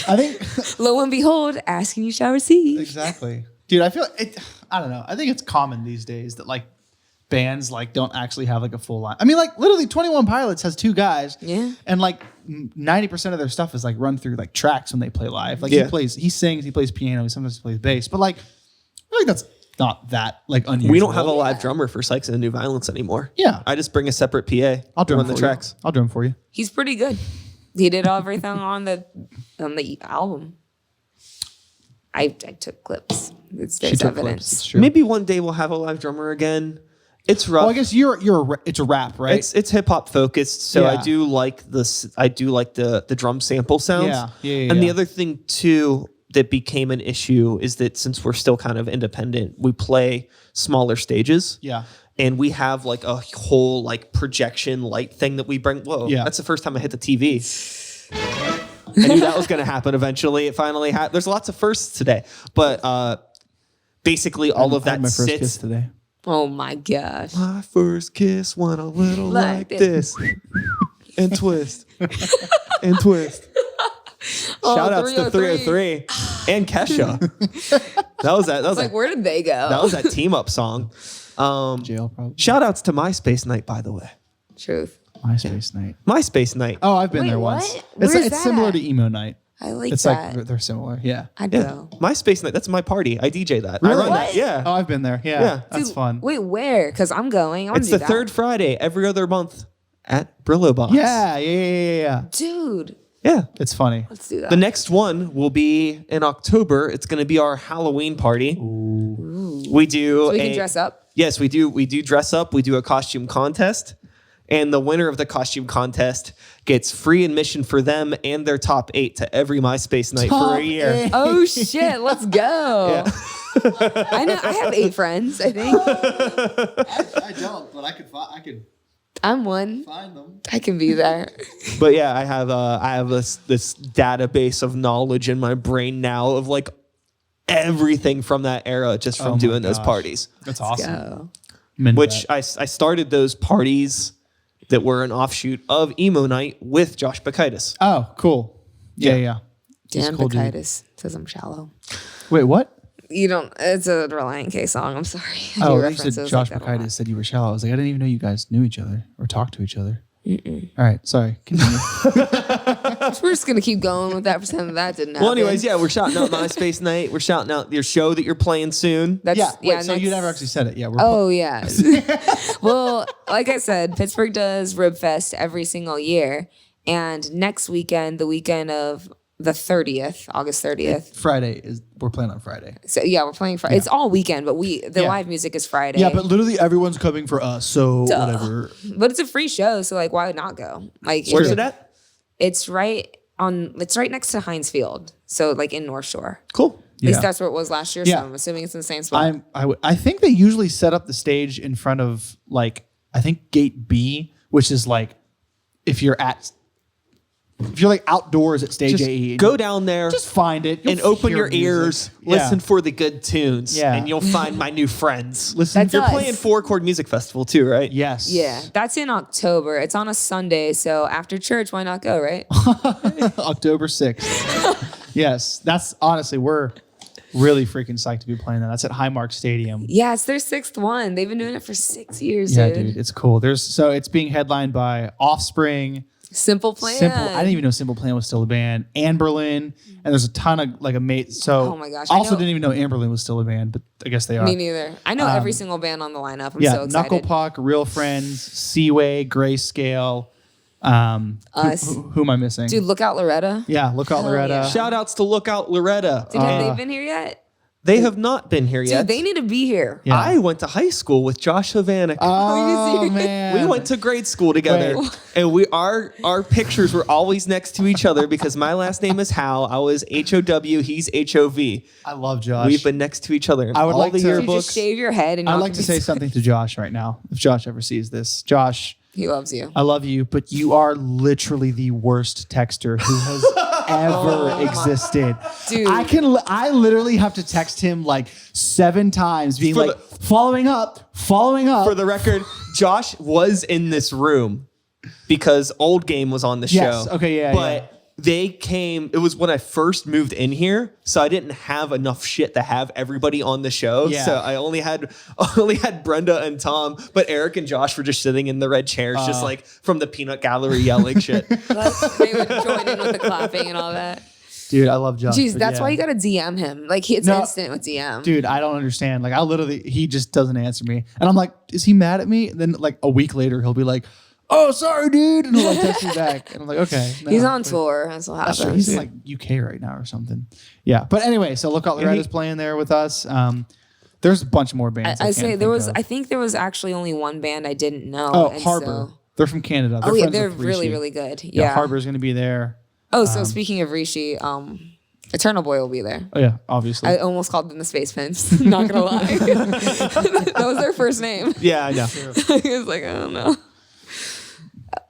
[SPEAKER 3] I think
[SPEAKER 2] Lo and behold, asking you shall receive.
[SPEAKER 3] exactly, dude. I feel it. I don't know. I think it's common these days that like bands like don't actually have like a full line. I mean, like literally 21 Pilots has 2 guys.
[SPEAKER 2] Yeah.
[SPEAKER 3] And like 90% of their stuff is like run through like tracks when they play live. Like
[SPEAKER 1] Yeah.
[SPEAKER 3] he sings, he plays piano, he sometimes plays bass. But like, I feel like that's not that like unusual.
[SPEAKER 1] We don't have a live drummer for Sykes and the New Violence anymore.
[SPEAKER 3] Yeah.
[SPEAKER 1] I just bring a separate PA.
[SPEAKER 3] I'll drum
[SPEAKER 1] run
[SPEAKER 3] for
[SPEAKER 1] the
[SPEAKER 3] you.
[SPEAKER 1] tracks.
[SPEAKER 3] I'll drum for you.
[SPEAKER 2] He's pretty good. He did everything on the album. I took clips. There's
[SPEAKER 3] She took clips.
[SPEAKER 2] evidence.
[SPEAKER 3] It's true.
[SPEAKER 1] Maybe one day we'll have a live drummer again. It's rough.
[SPEAKER 3] Well, I guess it's a rap, right?
[SPEAKER 1] It's hip hop focused, so
[SPEAKER 3] Yeah.
[SPEAKER 1] I do like this. I do like the drum sample sounds.
[SPEAKER 3] Yeah,
[SPEAKER 1] And the
[SPEAKER 3] yeah.
[SPEAKER 1] other thing too that became an issue is that since we're still kind of independent, we play smaller stages.
[SPEAKER 3] Yeah.
[SPEAKER 1] And we have like a whole like projection light thing that we bring. Whoa,
[SPEAKER 3] Yeah.
[SPEAKER 1] that's the first time I hit the TV. I knew that was going to happen eventually. It finally happened. There's lots of firsts today, but basically all of
[SPEAKER 3] I had
[SPEAKER 1] that
[SPEAKER 3] my first
[SPEAKER 1] sits.
[SPEAKER 3] kiss today.
[SPEAKER 2] Oh my gosh.
[SPEAKER 1] My first kiss went a little like this. And twist. And twist. Shout outs to 303 and Kesha. That was
[SPEAKER 2] Like, where did they go?
[SPEAKER 1] that was that team up song.
[SPEAKER 3] Jail, probably.
[SPEAKER 1] Shout outs to MySpace night, by the way.
[SPEAKER 2] Truth.
[SPEAKER 3] MySpace night.
[SPEAKER 1] MySpace night.
[SPEAKER 3] Oh, I've been
[SPEAKER 2] Wait,
[SPEAKER 3] there
[SPEAKER 2] what?
[SPEAKER 3] once.
[SPEAKER 2] Where's
[SPEAKER 3] It's
[SPEAKER 2] that
[SPEAKER 3] similar
[SPEAKER 2] at?
[SPEAKER 3] to emo night.
[SPEAKER 2] I like
[SPEAKER 3] It's
[SPEAKER 2] that.
[SPEAKER 3] like they're similar. Yeah.
[SPEAKER 2] I'd
[SPEAKER 1] Yeah.
[SPEAKER 2] go.
[SPEAKER 1] MySpace night. That's my party. I DJ that. I
[SPEAKER 3] Really?
[SPEAKER 1] run that. Yeah.
[SPEAKER 3] Oh, I've been there. Yeah.
[SPEAKER 1] Yeah.
[SPEAKER 3] That's
[SPEAKER 2] Dude,
[SPEAKER 3] fun.
[SPEAKER 2] Wait, where? Because I'm going. I want
[SPEAKER 1] It's
[SPEAKER 2] to do
[SPEAKER 1] the
[SPEAKER 2] that.
[SPEAKER 1] third Friday every other month at Brillo Box.
[SPEAKER 3] Yeah.
[SPEAKER 2] Dude,
[SPEAKER 1] Yeah.
[SPEAKER 3] It's funny.
[SPEAKER 2] let's do that.
[SPEAKER 1] The next one will be in October. It's going to be our Halloween party. We do
[SPEAKER 2] So we can dress up.
[SPEAKER 1] Yes, we do. We do dress up. We do a costume contest. And the winner of the costume contest gets free admission for them and their top 8 to every MySpace night for a year.
[SPEAKER 3] 8.
[SPEAKER 2] Oh shit, let's go. I know I have 8 friends, I think.
[SPEAKER 3] I don't, but I could
[SPEAKER 2] I'm one.
[SPEAKER 3] find them.
[SPEAKER 2] I can be there.
[SPEAKER 1] But yeah, I have this database of knowledge in my brain now of like everything from that era just from
[SPEAKER 3] Oh my
[SPEAKER 1] doing those
[SPEAKER 3] gosh.
[SPEAKER 1] parties.
[SPEAKER 3] That's awesome.
[SPEAKER 2] Go.
[SPEAKER 1] Which I started those parties that were an offshoot of emo night with Josh Bakaitis.
[SPEAKER 3] Oh, cool. Yeah. He's
[SPEAKER 2] Dan
[SPEAKER 3] cool, dude.
[SPEAKER 2] Bakaitis says I'm shallow.
[SPEAKER 3] Wait, what?
[SPEAKER 2] You don't. It's a Reliant K song. I'm sorry. I do
[SPEAKER 3] Oh, you
[SPEAKER 2] references
[SPEAKER 3] said
[SPEAKER 2] like
[SPEAKER 3] Josh
[SPEAKER 2] that a lot.
[SPEAKER 3] Bakaitis said you were shallow. I was like, I didn't even know you guys knew each other or talked to each other. All right, sorry. Continue.
[SPEAKER 2] We're just gonna keep going with that. Pretend that didn't happen.
[SPEAKER 1] Well, anyways, yeah, we're shouting out MySpace night. We're shouting out your show that you're playing soon.
[SPEAKER 2] That's
[SPEAKER 3] yeah. Wait, so
[SPEAKER 2] next-
[SPEAKER 3] you never actually said it. Yeah.
[SPEAKER 2] Oh yeah. Well, like I said, Pittsburgh does Rib Fest every single year, and next weekend, the weekend of the 30th, August 30th.
[SPEAKER 3] Friday we're playing on Friday.
[SPEAKER 2] So yeah, we're playing Friday. It's all weekend, but the
[SPEAKER 3] Yeah.
[SPEAKER 2] live music is Friday.
[SPEAKER 3] Yeah, but literally everyone's coming for us, so whatever.
[SPEAKER 2] But it's a free show, so like, why not go? Like,
[SPEAKER 1] Where's it at?
[SPEAKER 2] It's right next to Heinz Field, so like in North Shore.
[SPEAKER 1] Cool.
[SPEAKER 2] At least
[SPEAKER 3] Yeah.
[SPEAKER 2] that's where it was last year.
[SPEAKER 3] Yeah.
[SPEAKER 2] So I'm assuming it's in the same spot.
[SPEAKER 3] I think they usually set up the stage in front of like I think Gate B, which is like if you're like outdoors at stage
[SPEAKER 1] Just
[SPEAKER 3] AE,
[SPEAKER 1] go down there.
[SPEAKER 3] just find it
[SPEAKER 1] and
[SPEAKER 3] You'll
[SPEAKER 1] open
[SPEAKER 3] hear
[SPEAKER 1] your
[SPEAKER 3] music.
[SPEAKER 1] ears,
[SPEAKER 3] Yeah.
[SPEAKER 1] listen for the good tunes,
[SPEAKER 3] Yeah.
[SPEAKER 1] and you'll find my new friends.
[SPEAKER 3] Listen.
[SPEAKER 2] That's
[SPEAKER 1] You're
[SPEAKER 2] us.
[SPEAKER 1] playing 4-Chord Music Festival too, right?
[SPEAKER 3] Yes.
[SPEAKER 2] Yeah, that's in October. It's on a Sunday, so after church, why not go, right?
[SPEAKER 3] October 6th. Yes, that's honestly we're really freaking psyched to be playing that. That's at Highmark Stadium.
[SPEAKER 2] Yeah, it's their 6th one. They've been doing it for 6 years,
[SPEAKER 3] Yeah,
[SPEAKER 2] dude.
[SPEAKER 3] dude, it's cool. So it's being headlined by Offspring.
[SPEAKER 2] Simple Plan.
[SPEAKER 3] I didn't even know Simple Plan was still a band. Anberlin, and there's a ton of like So
[SPEAKER 2] Oh my gosh,
[SPEAKER 3] I
[SPEAKER 2] I
[SPEAKER 3] also
[SPEAKER 2] know-
[SPEAKER 3] didn't even know Anberlin was still a band, but I guess they are.
[SPEAKER 2] Me neither. I know every single band on the lineup. I'm
[SPEAKER 3] Yeah,
[SPEAKER 2] so excited.
[SPEAKER 3] Knuckle Puck, Real Friends, Seaway, Grayscale.
[SPEAKER 2] Us.
[SPEAKER 3] Who am I missing?
[SPEAKER 2] Dude, look out, Loretta.
[SPEAKER 3] Yeah, Lookout
[SPEAKER 2] Hell
[SPEAKER 3] Loretta.
[SPEAKER 2] yeah.
[SPEAKER 1] Shout outs to Lookout Loretta.
[SPEAKER 2] Dude, have they been here yet?
[SPEAKER 1] They have not been here yet.
[SPEAKER 2] Dude, they need to be here.
[SPEAKER 3] Yeah.
[SPEAKER 1] I went to high school with Josh Havanek.
[SPEAKER 3] Oh
[SPEAKER 2] serious?
[SPEAKER 3] man,
[SPEAKER 1] We went to grade school together,
[SPEAKER 3] Wait.
[SPEAKER 1] and our pictures were always next to each other because my last name is Howe. I was HOW. He's HOV.
[SPEAKER 3] I love Josh.
[SPEAKER 1] We've been next to each other in
[SPEAKER 3] I would
[SPEAKER 1] all
[SPEAKER 3] like
[SPEAKER 1] the
[SPEAKER 3] to-
[SPEAKER 2] You just
[SPEAKER 1] yearbooks.
[SPEAKER 2] shave your head and
[SPEAKER 3] I'd
[SPEAKER 2] you'll
[SPEAKER 3] like to say something to Josh right now. If Josh ever sees this, Josh,
[SPEAKER 2] He loves you.
[SPEAKER 3] I love you, but you are literally the worst texter who has ever existed.
[SPEAKER 2] Dude.
[SPEAKER 3] I literally have to text him like 7 times, being
[SPEAKER 1] For
[SPEAKER 3] like, following up.
[SPEAKER 1] For the record, Josh was in this room because Old Game was on the
[SPEAKER 3] Yes,
[SPEAKER 1] show.
[SPEAKER 3] okay, yeah,
[SPEAKER 1] But they came, it was when I first moved in here, so I didn't have enough shit to have everybody on the show.
[SPEAKER 3] Yeah.
[SPEAKER 1] So I only had Brenda and Tom, but Eric and Josh were just sitting in the red chairs, just like from the peanut gallery yelling shit.
[SPEAKER 2] They would join in with the clapping and all that.
[SPEAKER 3] Dude, I love Josh.
[SPEAKER 2] Jeez,
[SPEAKER 3] but
[SPEAKER 2] that's
[SPEAKER 3] yeah.
[SPEAKER 2] why you gotta DM him. Like it's
[SPEAKER 3] No.
[SPEAKER 2] instant with DM.
[SPEAKER 3] Dude, I don't understand. Like, he just doesn't answer me. And I'm like, is he mad at me? And then like a week later, he'll be like, oh, sorry, dude. And he'll like text me back. And I'm like, okay. no,
[SPEAKER 2] He's on
[SPEAKER 3] but-
[SPEAKER 2] tour. That's what
[SPEAKER 3] That's true.
[SPEAKER 2] happens.
[SPEAKER 3] He's in like UK right now or something. Yeah. But anyway, so Lookout Loretta's playing there with us. There's a bunch more bands.
[SPEAKER 2] I
[SPEAKER 3] can't
[SPEAKER 2] say
[SPEAKER 3] think
[SPEAKER 2] there was.
[SPEAKER 3] of.
[SPEAKER 2] I think there was actually only one band I didn't know.
[SPEAKER 3] Oh,
[SPEAKER 2] and
[SPEAKER 3] Harbor.
[SPEAKER 2] so-
[SPEAKER 3] They're from Canada.
[SPEAKER 2] oh yeah,
[SPEAKER 3] friends
[SPEAKER 2] they're
[SPEAKER 3] with
[SPEAKER 2] really
[SPEAKER 3] Rishi.
[SPEAKER 2] really good.
[SPEAKER 3] Yeah,
[SPEAKER 2] Yeah.
[SPEAKER 3] Harbor's going to be there.
[SPEAKER 2] Oh, so speaking of Rishi, Eternal Boy will be there.
[SPEAKER 3] Oh yeah, obviously.
[SPEAKER 2] I almost called them the Space Pins. Not gonna lie, that was their first name.
[SPEAKER 1] Yeah, I know.
[SPEAKER 2] I was like, I don't know.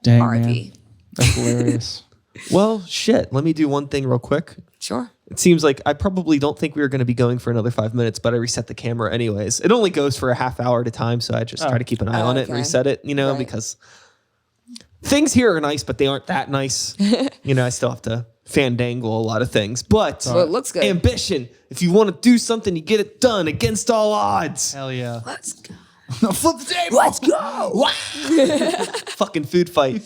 [SPEAKER 3] Dang, man.
[SPEAKER 2] R.I.P.
[SPEAKER 3] That's hilarious.
[SPEAKER 1] Well, shit. Let me do one thing real quick.
[SPEAKER 2] Sure.
[SPEAKER 1] It seems like I probably don't think we were going to be going for another 5 minutes, but I reset the camera anyways. It only goes for a half hour at a time, so I just try to keep an eye on it and
[SPEAKER 2] okay.
[SPEAKER 1] reset it,
[SPEAKER 2] Right.
[SPEAKER 1] because things here are nice, but they aren't that nice. I still have to fandangle a lot of things. But
[SPEAKER 2] Well, it looks good.
[SPEAKER 1] ambition. If you want to do something, you get it done against all odds.
[SPEAKER 3] Hell yeah.
[SPEAKER 2] Let's go.
[SPEAKER 3] Flip the table.
[SPEAKER 2] Let's go.
[SPEAKER 1] Fucking food fight.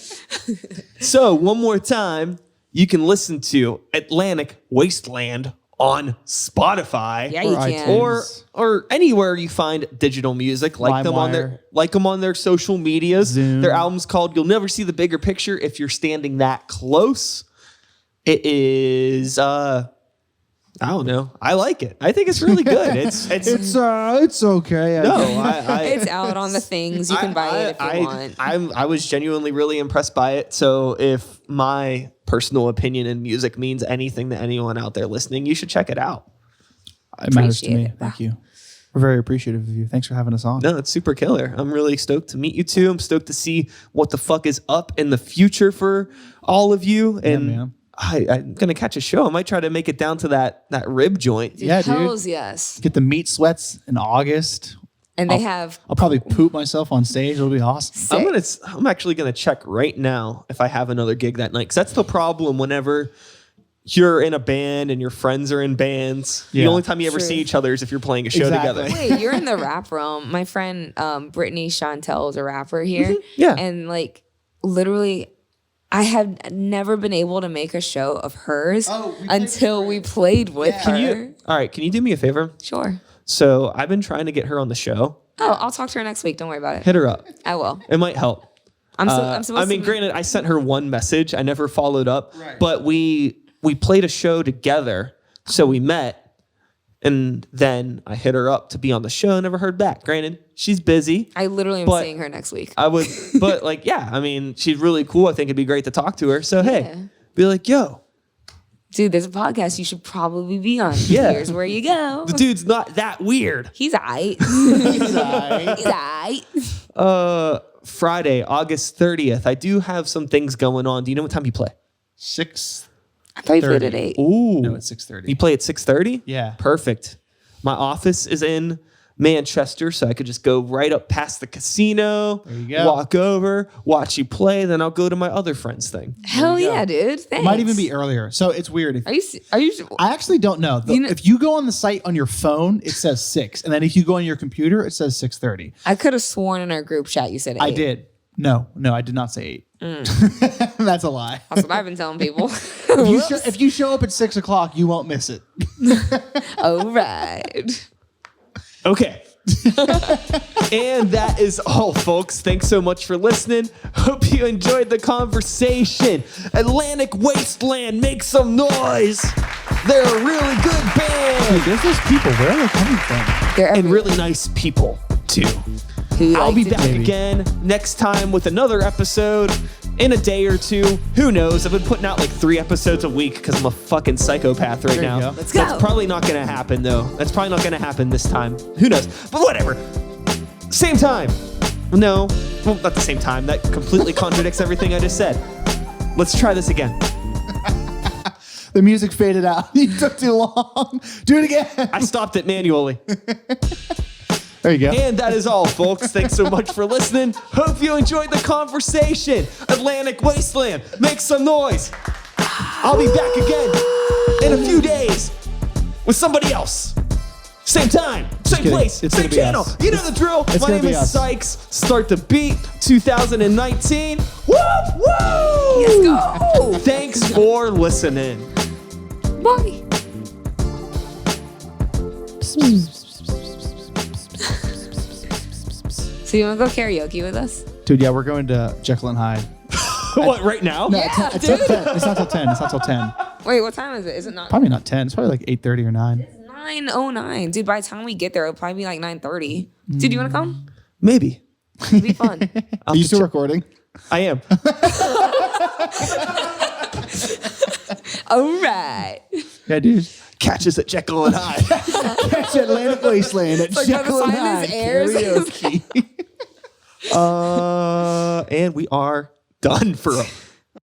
[SPEAKER 1] So one more time, you can listen to Atlantic Wasteland on Spotify.
[SPEAKER 2] Yeah, you
[SPEAKER 3] Or
[SPEAKER 2] can.
[SPEAKER 3] iTunes.
[SPEAKER 1] Or anywhere you find digital music, like them on their social medias.
[SPEAKER 3] Zoom.
[SPEAKER 1] Their album's called "You'll Never See the Bigger Picture If You're Standing That Close." It is I don't know. I like it. I think it's really good. It's
[SPEAKER 3] okay.
[SPEAKER 2] It's out on the things. You can buy it if you want.
[SPEAKER 1] I was genuinely really impressed by it. So if my personal opinion in music means anything to anyone out there listening, you should check it out.
[SPEAKER 3] It matters to me.
[SPEAKER 2] Appreciate it.
[SPEAKER 3] Thank you. We're very appreciative of you. Thanks for having us on.
[SPEAKER 1] No, it's super killer. I'm really stoked to meet you two. I'm stoked to see what the fuck is up in the future for all of you. And
[SPEAKER 3] man.
[SPEAKER 1] I'm gonna catch a show. I might try to make it down to that rib joint.
[SPEAKER 3] Yeah, dude.
[SPEAKER 2] Hells yes.
[SPEAKER 3] Get the meat sweats in August.
[SPEAKER 2] And they have
[SPEAKER 3] I'll probably poop myself on stage. It'll be awesome.
[SPEAKER 1] I'm actually gonna check right now if I have another gig that night. Cause that's the problem whenever you're in a band and your friends are in bands. The
[SPEAKER 3] Yeah.
[SPEAKER 1] only time you ever
[SPEAKER 2] True.
[SPEAKER 1] see each other is if you're playing a show
[SPEAKER 3] Exactly.
[SPEAKER 1] together.
[SPEAKER 2] Wait, you're in the rap realm. My friend Brittany Chantel is a rapper here.
[SPEAKER 1] Yeah.
[SPEAKER 2] And like literally I have never been able to make a show of hers until we played with her.
[SPEAKER 1] All right, can you do me a favor?
[SPEAKER 2] Sure.
[SPEAKER 1] So I've been trying to get her on the show.
[SPEAKER 2] Oh, I'll talk to her next week. Don't worry about it.
[SPEAKER 1] Hit her up.
[SPEAKER 2] I will.
[SPEAKER 1] It might help.
[SPEAKER 2] I'm supposed
[SPEAKER 1] I mean,
[SPEAKER 2] to.
[SPEAKER 1] granted, I sent her one message. I never followed up. Right. But we played a show together, so we met, and then I hit her up to be on the show. Never heard back. Granted, she's busy.
[SPEAKER 2] I literally am
[SPEAKER 1] but
[SPEAKER 2] seeing her next week.
[SPEAKER 1] I would, but like, yeah, I mean, she's really cool. I think it'd be great to talk to her. So
[SPEAKER 2] Yeah.
[SPEAKER 1] hey, be like, yo,
[SPEAKER 2] Dude, there's a podcast you should probably be on.
[SPEAKER 1] Yeah.
[SPEAKER 2] Here's where you go.
[SPEAKER 1] the dude's not that weird.
[SPEAKER 2] He's aight. He's aight.
[SPEAKER 1] Friday, August 30th. I do have some things going on. Do you know what time you play?
[SPEAKER 3] 6.
[SPEAKER 2] I thought you played
[SPEAKER 3] 30.
[SPEAKER 2] at 8.
[SPEAKER 1] Ooh,
[SPEAKER 3] No, it's 6:30.
[SPEAKER 1] you play at 6:30?
[SPEAKER 3] Yeah.
[SPEAKER 1] Perfect. My office is in Manchester, so I could just go right up past the casino,
[SPEAKER 3] There you go.
[SPEAKER 1] walk over, watch you play, then I'll go to my other friend's thing.
[SPEAKER 2] Hell yeah, dude. Thanks.
[SPEAKER 3] It might even be earlier. So it's weird. If,
[SPEAKER 2] Are you
[SPEAKER 3] I actually don't know.
[SPEAKER 2] You know-
[SPEAKER 3] If you go on the site on your phone, it says 6. And then if you go on your computer, it says 6:30.
[SPEAKER 2] I could have sworn in our group chat you said 8.
[SPEAKER 3] I did. No, I did not say 8. That's a lie.
[SPEAKER 2] That's what I've been telling people.
[SPEAKER 3] If you show up at 6 o'clock, you won't miss it.
[SPEAKER 2] All right.
[SPEAKER 1] Okay. And that is all, folks. Thanks so much for listening. Hope you enjoyed the conversation. Atlantic Wasteland, make some noise. They're a really good band.
[SPEAKER 3] Dude, there's those people. Where are they coming from?
[SPEAKER 2] They're
[SPEAKER 1] And really nice people, too. I'll be back again next time with another episode in a day or two. Who knows? I've been putting out like 3 episodes a week because I'm a fucking psychopath right
[SPEAKER 3] There you
[SPEAKER 1] now.
[SPEAKER 3] go.
[SPEAKER 2] Let's go.
[SPEAKER 1] That's probably not going to happen, though. That's probably not going to happen this time. Who knows? But whatever. Same time. No, well, not the same time. That completely contradicts everything I just said. Let's try this again.
[SPEAKER 3] The music faded out. You took too long. Do it again.
[SPEAKER 1] I stopped it manually.
[SPEAKER 3] There you go.
[SPEAKER 1] And that is all, folks. Thanks so much for listening. Hope you enjoyed the conversation. Atlantic Wasteland, make some noise. I'll be back again in a few days with somebody else. Same time, same
[SPEAKER 3] kidding.
[SPEAKER 1] place,
[SPEAKER 3] It's
[SPEAKER 1] same
[SPEAKER 3] gonna be
[SPEAKER 1] channel.
[SPEAKER 3] us.
[SPEAKER 1] You know the drill.
[SPEAKER 3] It's
[SPEAKER 1] My
[SPEAKER 3] gonna
[SPEAKER 1] name
[SPEAKER 3] be
[SPEAKER 1] is
[SPEAKER 3] us.
[SPEAKER 1] Sykes. Start the beat 2019. Woo, woo!
[SPEAKER 2] Let's go.
[SPEAKER 1] Thanks for listening.
[SPEAKER 2] Bye. So you want to go karaoke with us?
[SPEAKER 3] Dude, yeah, we're going to Jekyll and Hyde.
[SPEAKER 1] What, right now?
[SPEAKER 3] No,
[SPEAKER 2] Yeah,
[SPEAKER 3] it's not
[SPEAKER 2] dude.
[SPEAKER 3] 10. It's not till 10. It's not till 10.
[SPEAKER 2] Wait, what time is it? Is it not
[SPEAKER 3] Probably not 10. It's probably like 8:30 or 9.
[SPEAKER 2] 9:09? Dude, by the time we get there, it'll probably be like 9:30. Dude, you want to come?
[SPEAKER 1] Maybe.
[SPEAKER 2] It'll be fun.
[SPEAKER 3] Are you still recording?
[SPEAKER 1] I am.
[SPEAKER 2] All right.
[SPEAKER 3] Yeah, dude.
[SPEAKER 1] Catch us at Jekyll and Hyde.
[SPEAKER 3] Catch Atlantic Wasteland at
[SPEAKER 2] like how the
[SPEAKER 3] Jekyll and
[SPEAKER 2] sign
[SPEAKER 3] Hyde
[SPEAKER 2] is airs.
[SPEAKER 3] karaoke.
[SPEAKER 1] And we are done for